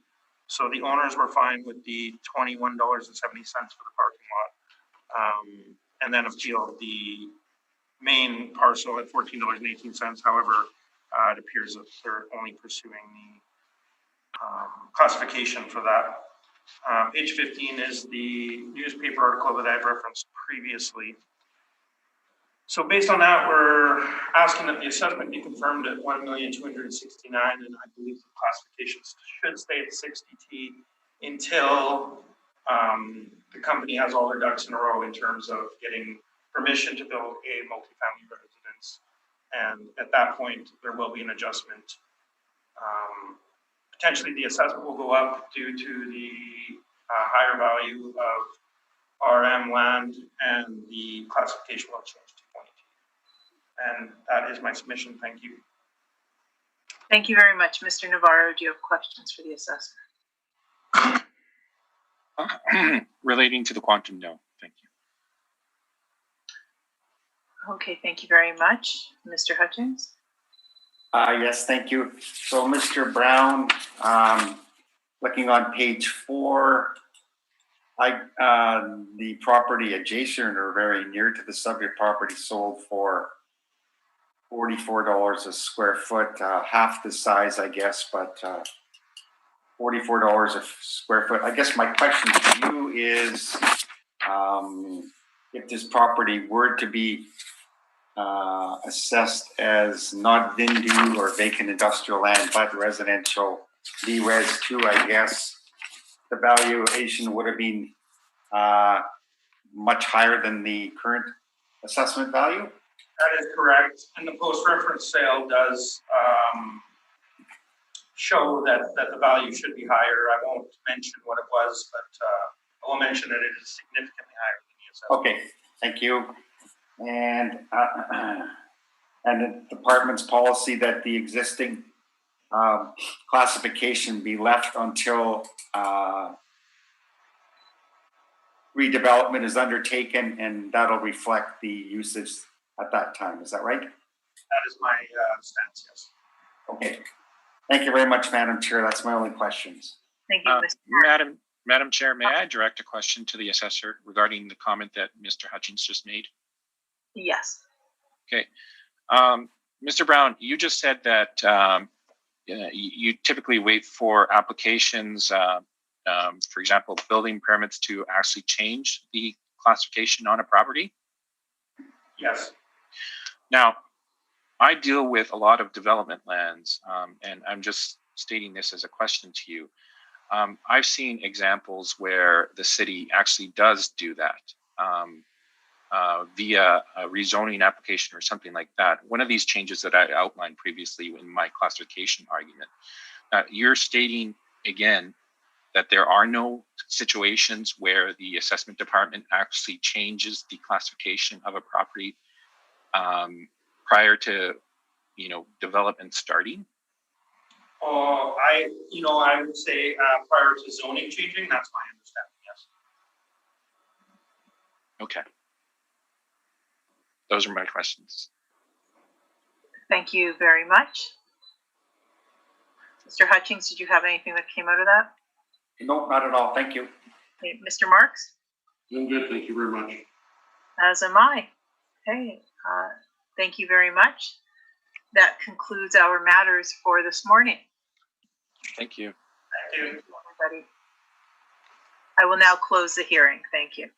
So the owners were fine with the $21.70 for the parking lot. And then appealed the main parcel at $14.18. However, it appears that they're only pursuing the classification for that. Page 15 is the newspaper article that I've referenced previously. So based on that, we're asking that the assessment be confirmed at $1,269,000, and I believe the classification should stay at 60T until the company has all their ducks in a row in terms of getting permission to build a multifamily residence. And at that point, there will be an adjustment. Potentially the assessment will go up due to the higher value of RM land, and the classification will change to 20T. And that is my submission. Thank you. Thank you very much. Mr. Navarro, do you have questions for the assessor? Relating to the quantum, no, thank you. Okay, thank you very much. Mr. Hutchins? Yes, thank you. So, Mr. Brown, looking on page 4, the property adjacent or very near to the subject property sold for $44 a square foot, half the size, I guess, but $44 a square foot. I guess my question to you is, if this property were to be assessed as not VINDU or vacant industrial land, but residential, DRES 2, I guess, the valuation would have been much higher than the current assessment value? That is correct. And the post-reference sale does show that the value should be higher. I won't mention what it was, but I will mention that it is significantly higher than the assessment. Okay, thank you. And the department's policy that the existing classification be left until redevelopment is undertaken, and that'll reflect the usage at that time. Is that right? That is my stance, yes. Okay. Thank you very much, Madam Chair. That's my only questions. Thank you, Mr. Madam Chair, may I direct a question to the assessor regarding the comment that Mr. Hutchins just made? Yes. Okay. Mr. Brown, you just said that you typically wait for applications, for example, building permits to actually change the classification on a property? Yes. Now, I deal with a lot of development lands, and I'm just stating this as a question to you. I've seen examples where the city actually does do that via a rezoning application or something like that. One of these changes that I outlined previously in my classification argument. You're stating again that there are no situations where the assessment department actually changes the classification of a property prior to, development starting. I would say prior to zoning changing, that's my understanding, yes. Okay. Those are my questions. Thank you very much. Mr. Hutchins, did you have anything that came out of that? No, not at all. Thank you. Okay, Mr. Marks? I'm good, thank you very much. As am I. Okay, thank you very much. That concludes our matters for this morning. Thank you. Thank you. Everybody. I will now close the hearing. Thank you.